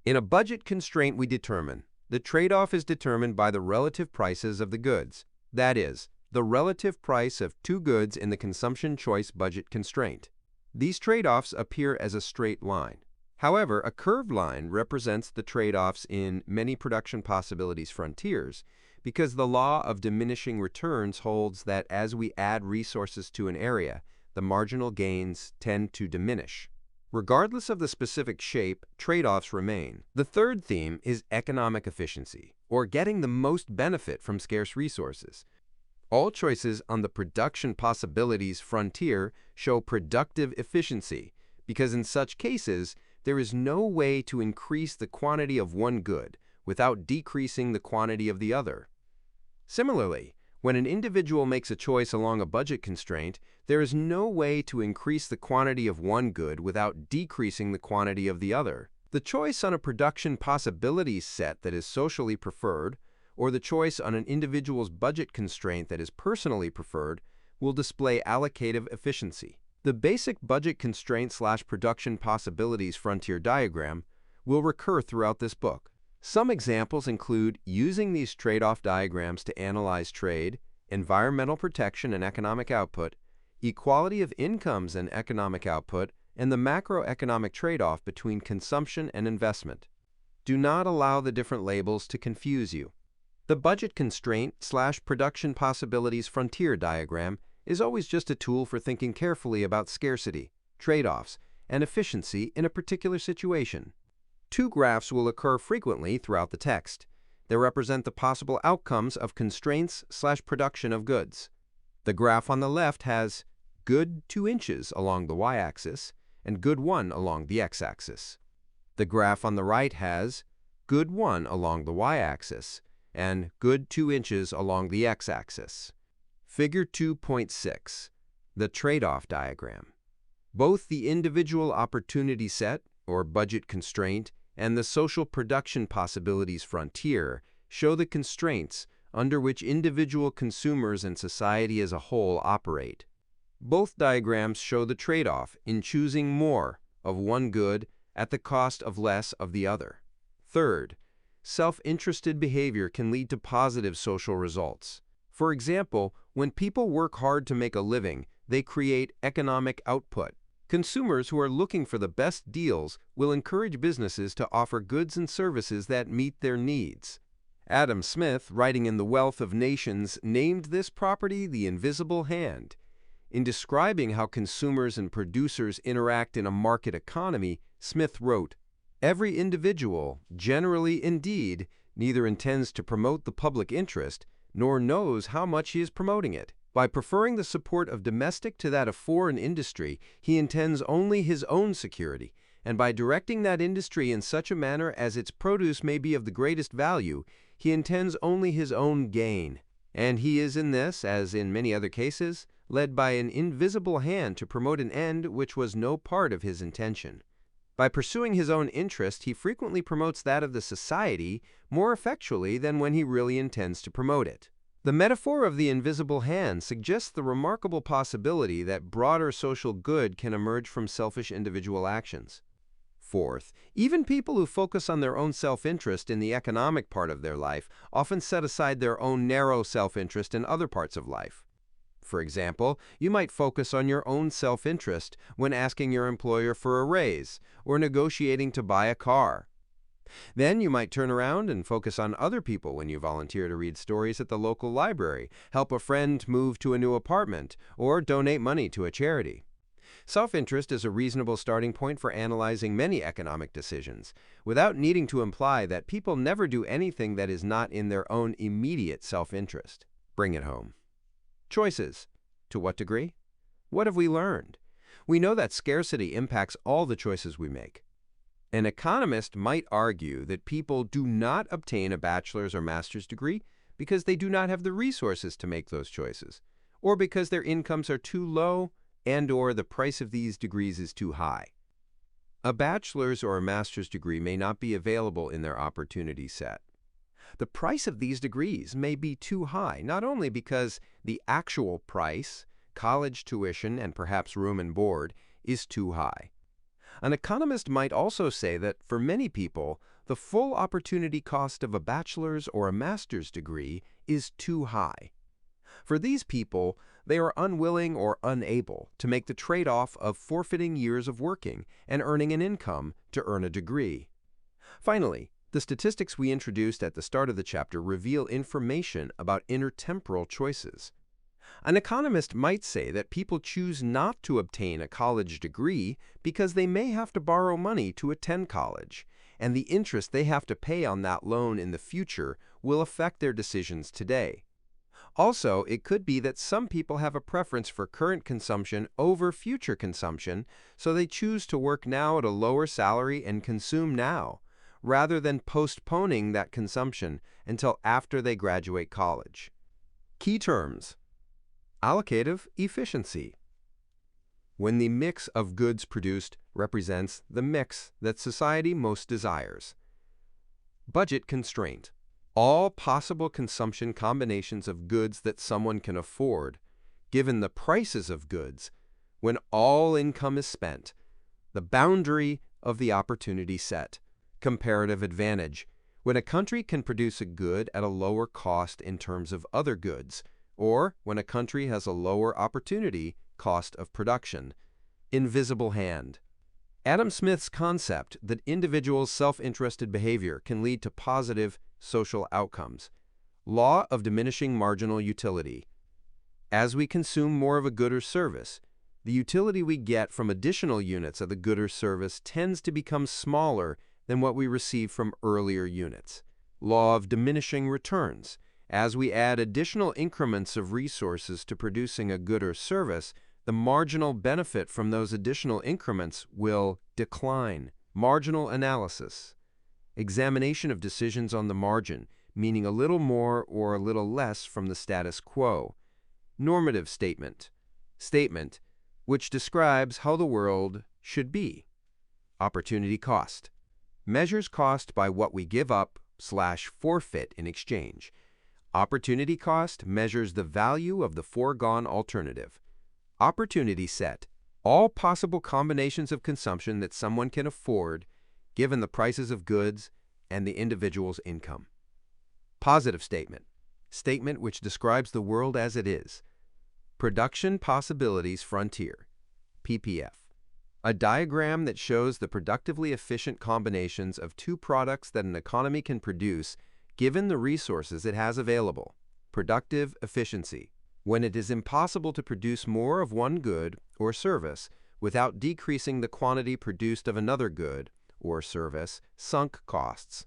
Speaker 1: In a budget constraint, we determine the trade-off is determined by the relative prices of the goods. That is, the relative price of two goods in the consumption choice budget constraint. These trade-offs appear as a straight line. However, a curved line represents the trade-offs in many production possibilities frontiers because the law of diminishing returns holds that as we add resources to an area, the marginal gains tend to diminish. Regardless of the specific shape, trade-offs remain. The third theme is economic efficiency, or getting the most benefit from scarce resources. All choices on the production possibilities frontier show productive efficiency, because in such cases, there is no way to increase the quantity of one good without decreasing the quantity of the other. Similarly, when an individual makes a choice along a budget constraint, there is no way to increase the quantity of one good without decreasing the quantity of the other. The choice on a production possibilities set that is socially preferred, or the choice on an individual's budget constraint that is personally preferred, will display allocative efficiency. The basic budget constraint/production possibilities frontier diagram will recur throughout this book. Some examples include using these trade-off diagrams to analyze trade, environmental protection and economic output, equality of incomes and economic output, and the macroeconomic trade-off between consumption and investment. Do not allow the different labels to confuse you. The budget constraint/production possibilities frontier diagram is always just a tool for thinking carefully about scarcity, trade-offs, and efficiency in a particular situation. Two graphs will occur frequently throughout the text. They represent the possible outcomes of constraints/production of goods. The graph on the left has good 2 inches along the y-axis and good 1 along the x-axis. The graph on the right has good 1 along the y-axis and good 2 inches along the x-axis. Figure 2.6, the trade-off diagram. Both the individual opportunity set, or budget constraint, and the social production possibilities frontier show the constraints under which individual consumers and society as a whole operate. Both diagrams show the trade-off in choosing more of one good at the cost of less of the other. Third, self-interested behavior can lead to positive social results. For example, when people work hard to make a living, they create economic output. Consumers who are looking for the best deals will encourage businesses to offer goods and services that meet their needs. Adam Smith, writing in The Wealth of Nations, named this property the invisible hand. In describing how consumers and producers interact in a market economy, Smith wrote, "Every individual, generally indeed, neither intends to promote the public interest, nor knows how much he is promoting it. By preferring the support of domestic to that of foreign industry, he intends only his own security, and by directing that industry in such a manner as its produce may be of the greatest value, he intends only his own gain. And he is in this, as in many other cases, led by an invisible hand to promote an end which was no part of his intention. By pursuing his own interest, he frequently promotes that of the society more effectually than when he really intends to promote it. The metaphor of the invisible hand suggests the remarkable possibility that broader social good can emerge from selfish individual actions. Fourth, even people who focus on their own self-interest in the economic part of their life often set aside their own narrow self-interest in other parts of life. For example, you might focus on your own self-interest when asking your employer for a raise or negotiating to buy a car. Then you might turn around and focus on other people when you volunteer to read stories at the local library, help a friend move to a new apartment, or donate money to a charity. Self-interest is a reasonable starting point for analyzing many economic decisions, without needing to imply that people never do anything that is not in their own immediate self-interest. Bring it home. Choices. To what degree? What have we learned? We know that scarcity impacts all the choices we make. An economist might argue that people do not obtain a bachelor's or master's degree because they do not have the resources to make those choices, or because their incomes are too low and/or the price of these degrees is too high. A bachelor's or a master's degree may not be available in their opportunity set. The price of these degrees may be too high, not only because the actual price, college tuition, and perhaps room and board, is too high. An economist might also say that for many people, the full opportunity cost of a bachelor's or a master's degree is too high. For these people, they are unwilling or unable to make the trade-off of forfeiting years of working and earning an income to earn a degree. Finally, the statistics we introduced at the start of the chapter reveal information about intertemporal choices. An economist might say that people choose not to obtain a college degree because they may have to borrow money to attend college, and the interest they have to pay on that loan in the future will affect their decisions today. Also, it could be that some people have a preference for current consumption over future consumption, so they choose to work now at a lower salary and consume now, rather than postponing that consumption until after they graduate college. Key terms. Allocative efficiency. When the mix of goods produced represents the mix that society most desires. Budget constraint. All possible consumption combinations of goods that someone can afford, given the prices of goods, when all income is spent. The boundary of the opportunity set. Comparative advantage. When a country can produce a good at a lower cost in terms of other goods, or when a country has a lower opportunity cost of production. Invisible hand. Adam Smith's concept that individuals' self-interested behavior can lead to positive social outcomes. Law of diminishing marginal utility. As we consume more of a good or service, the utility we get from additional units of the good or service tends to become smaller than what we receive from earlier units. Law of diminishing returns. As we add additional increments of resources to producing a good or service, the marginal benefit from those additional increments will decline. Marginal analysis. Examination of decisions on the margin, meaning a little more or a little less from the status quo. Normative statement. Statement which describes how the world should be. Opportunity cost. Measures cost by what we give up/forfeit in exchange. Opportunity cost measures the value of the foregone alternative. Opportunity set. All possible combinations of consumption that someone can afford, given the prices of goods and the individual's income. Positive statement. Statement which describes the world as it is. Production possibilities frontier. PPF. A diagram that shows the productively efficient combinations of two products that an economy can produce given the resources it has available. Productive efficiency. When it is impossible to produce more of one good or service without decreasing the quantity produced of another good or service, sunk costs.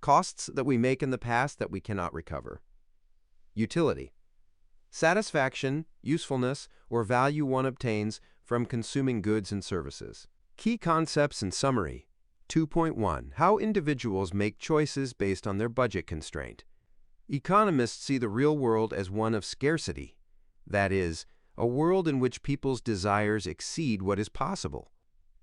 Speaker 1: Costs that we make in the past that we cannot recover. Utility. Satisfaction, usefulness, or value one obtains from consuming goods and services. Key concepts and summary. 2.1. How individuals make choices based on their budget constraint. Economists see the real world as one of scarcity. That is, a world in which people's desires exceed what is possible.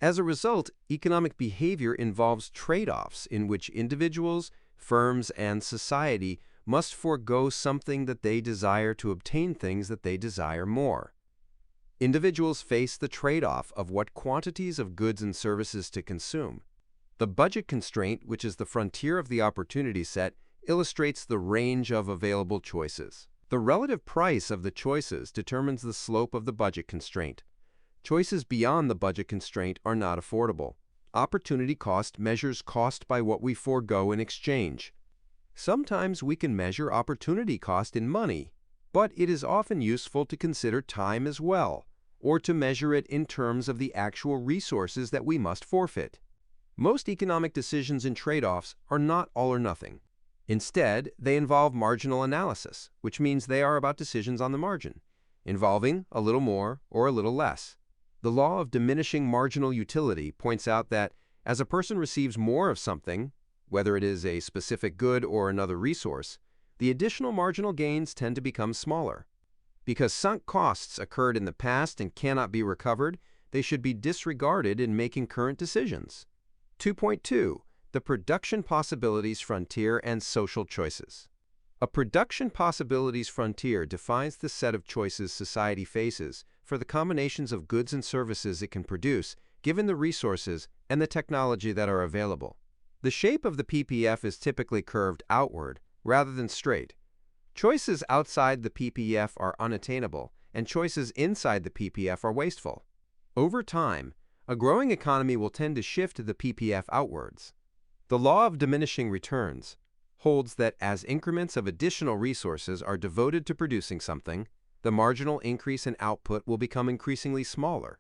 Speaker 1: As a result, economic behavior involves trade-offs in which individuals, firms, and society must forego something that they desire to obtain things that they desire more. Individuals face the trade-off of what quantities of goods and services to consume. The budget constraint, which is the frontier of the opportunity set, illustrates the range of available choices. The relative price of the choices determines the slope of the budget constraint. Choices beyond the budget constraint are not affordable. Opportunity cost measures cost by what we forego in exchange. Sometimes we can measure opportunity cost in money, but it is often useful to consider time as well, or to measure it in terms of the actual resources that we must forfeit. Most economic decisions and trade-offs are not all or nothing. Instead, they involve marginal analysis, which means they are about decisions on the margin, involving a little more or a little less. The law of diminishing marginal utility points out that as a person receives more of something, whether it is a specific good or another resource, the additional marginal gains tend to become smaller. Because sunk costs occurred in the past and cannot be recovered, they should be disregarded in making current decisions. 2.2. The production possibilities frontier and social choices. A production possibilities frontier defines the set of choices society faces for the combinations of goods and services it can produce, given the resources and the technology that are available. The shape of the PPF is typically curved outward rather than straight. Choices outside the PPF are unattainable, and choices inside the PPF are wasteful. Over time, a growing economy will tend to shift the PPF outwards. The law of diminishing returns holds that as increments of additional resources are devoted to producing something, the marginal increase in output will become increasingly smaller.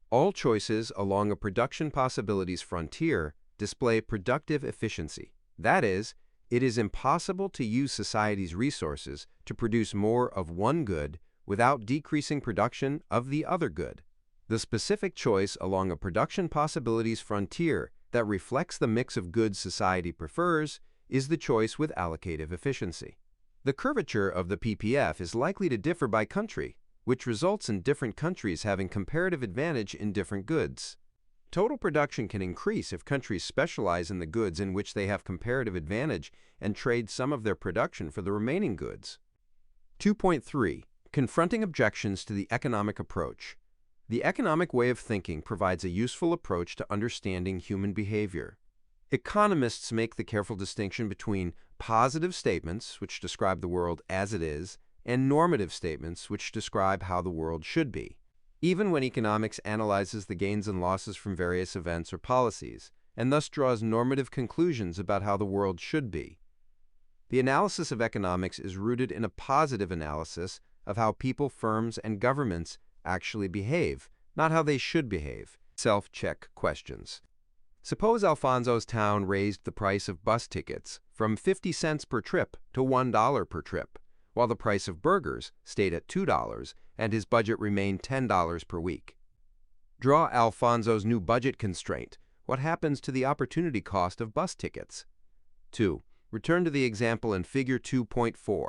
Speaker 1: All choices along a production possibilities frontier display productive efficiency. That is, it is impossible to use society's resources to produce more of one good without decreasing production of the other good. The specific choice along a production possibilities frontier that reflects the mix of goods society prefers is the choice with allocative efficiency. The curvature of the PPF is likely to differ by country, which results in different countries having comparative advantage in different goods. Total production can increase if countries specialize in the goods in which they have comparative advantage and trade some of their production for the remaining goods. 2.3. Confronting objections to the economic approach. The economic way of thinking provides a useful approach to understanding human behavior. Economists make the careful distinction between positive statements, which describe the world as it is, and normative statements, which describe how the world should be. Even when economics analyzes the gains and losses from various events or policies, and thus draws normative conclusions about how the world should be. The analysis of economics is rooted in a positive analysis of how people, firms, and governments actually behave, not how they should behave. Self-check questions. Suppose Alfonso's town raised the price of bus tickets from 50 cents per trip to $1 per trip, while the price of burgers stayed at $2 and his budget remained $10 per week. Draw Alfonso's new budget constraint. What happens to the opportunity cost of bus tickets? 2. Return to the example in Figure 2.4.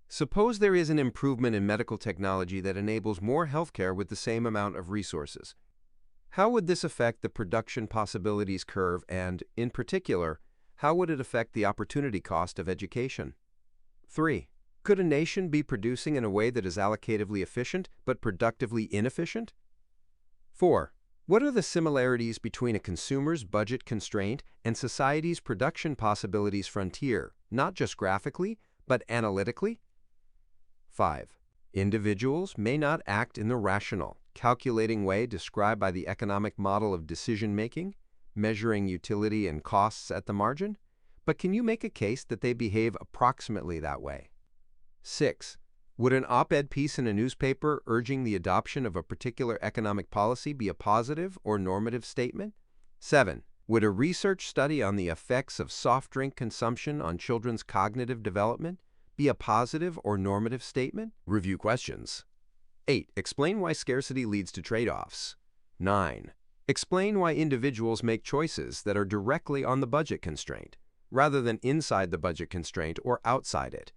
Speaker 1: Suppose there is an improvement in medical technology that enables more healthcare with the same amount of resources. How would this affect the production possibilities curve and, in particular, how would it affect the opportunity cost of education? 3. Could a nation be producing in a way that is allocatively efficient but productively inefficient? 4. What are the similarities between a consumer's budget constraint and society's production possibilities frontier, not just graphically, but analytically? 5. Individuals may not act in the rational, calculating way described by the economic model of decision-making, measuring utility and costs at the margin, but can you make a case that they behave approximately that way? 6. Would an op-ed piece in a newspaper urging the adoption of a particular economic policy be a positive or normative statement? 7. Would a research study on the effects of soft drink consumption on children's cognitive development be a positive or normative statement? Review questions. 8. Explain why scarcity leads to trade-offs. 9. Explain why individuals make choices that are directly on the budget constraint, rather than inside the budget constraint or outside it.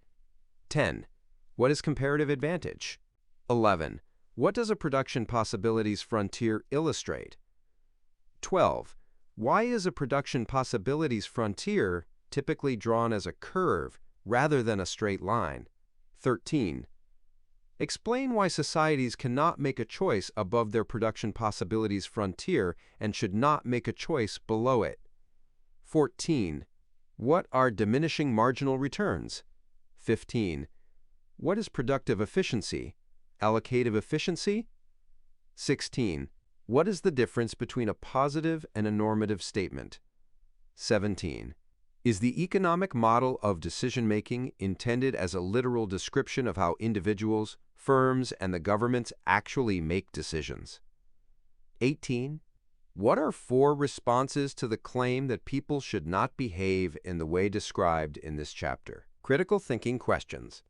Speaker 1: 10. What is comparative advantage? 11. What does a production possibilities frontier illustrate? 12. Why is a production possibilities frontier typically drawn as a curve rather than a straight line? 13. Explain why societies cannot make a choice above their production possibilities frontier and should not make a choice below it. 14. What are diminishing marginal returns? 15. What is productive efficiency? Allocative efficiency? 16. What is the difference between a positive and a normative statement? 17. Is the economic model of decision-making intended as a literal description of how individuals, firms, and the governments actually make decisions? 18. What are 4 responses to the claim that people should not behave in the way described in this chapter? Critical thinking questions.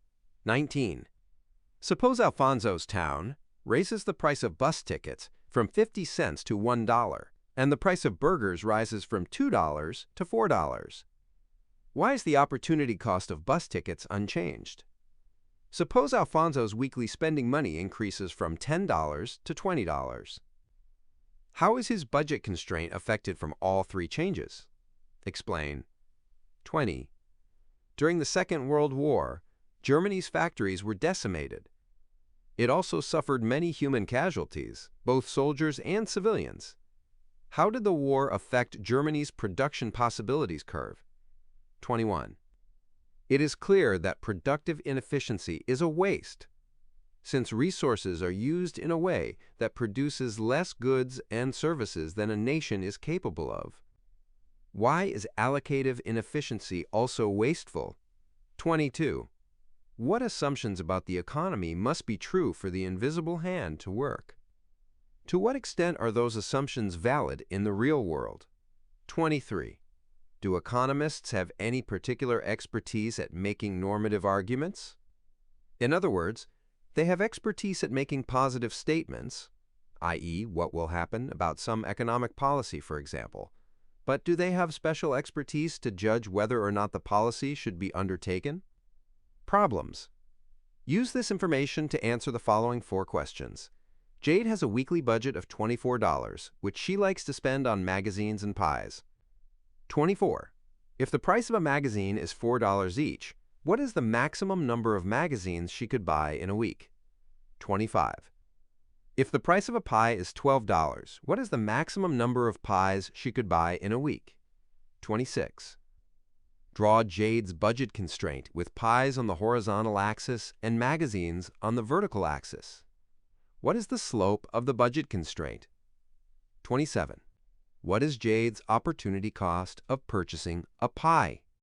Speaker 1: 19. Suppose Alfonso's town raises the price of bus tickets from 50 cents to $1, and the price of burgers rises from $2 to $4. Why is the opportunity cost of bus tickets unchanged? Suppose Alfonso's weekly spending money increases from $10 to $20. How is his budget constraint affected from all 3 changes? Explain. 20. During the Second World War, Germany's factories were decimated. It also suffered many human casualties, both soldiers and civilians. How did the war affect Germany's production possibilities curve? 21. It is clear that productive inefficiency is a waste, since resources are used in a way that produces less goods and services than a nation is capable of. Why is allocative inefficiency also wasteful? 22. What assumptions about the economy must be true for the invisible hand to work? To what extent are those assumptions valid in the real world? 23. Do economists have any particular expertise at making normative arguments? In other words, they have expertise at making positive statements, i.e., what will happen about some economic policy, for example. But do they have special expertise to judge whether or not the policy should be undertaken? Problems. Use this information to answer the following 4 questions. Jade has a weekly budget of $24, which she likes to spend on magazines and pies. 24. If the price of a magazine is $4 each, what is the maximum number of magazines she could buy in a week? 25. If the price of a pie is $12, what is the maximum number of pies she could buy in a week? 26. Draw Jade's budget constraint with pies on the horizontal axis and magazines on the vertical axis. What is the slope of the budget constraint? 27. What is Jade's opportunity cost of purchasing a pie?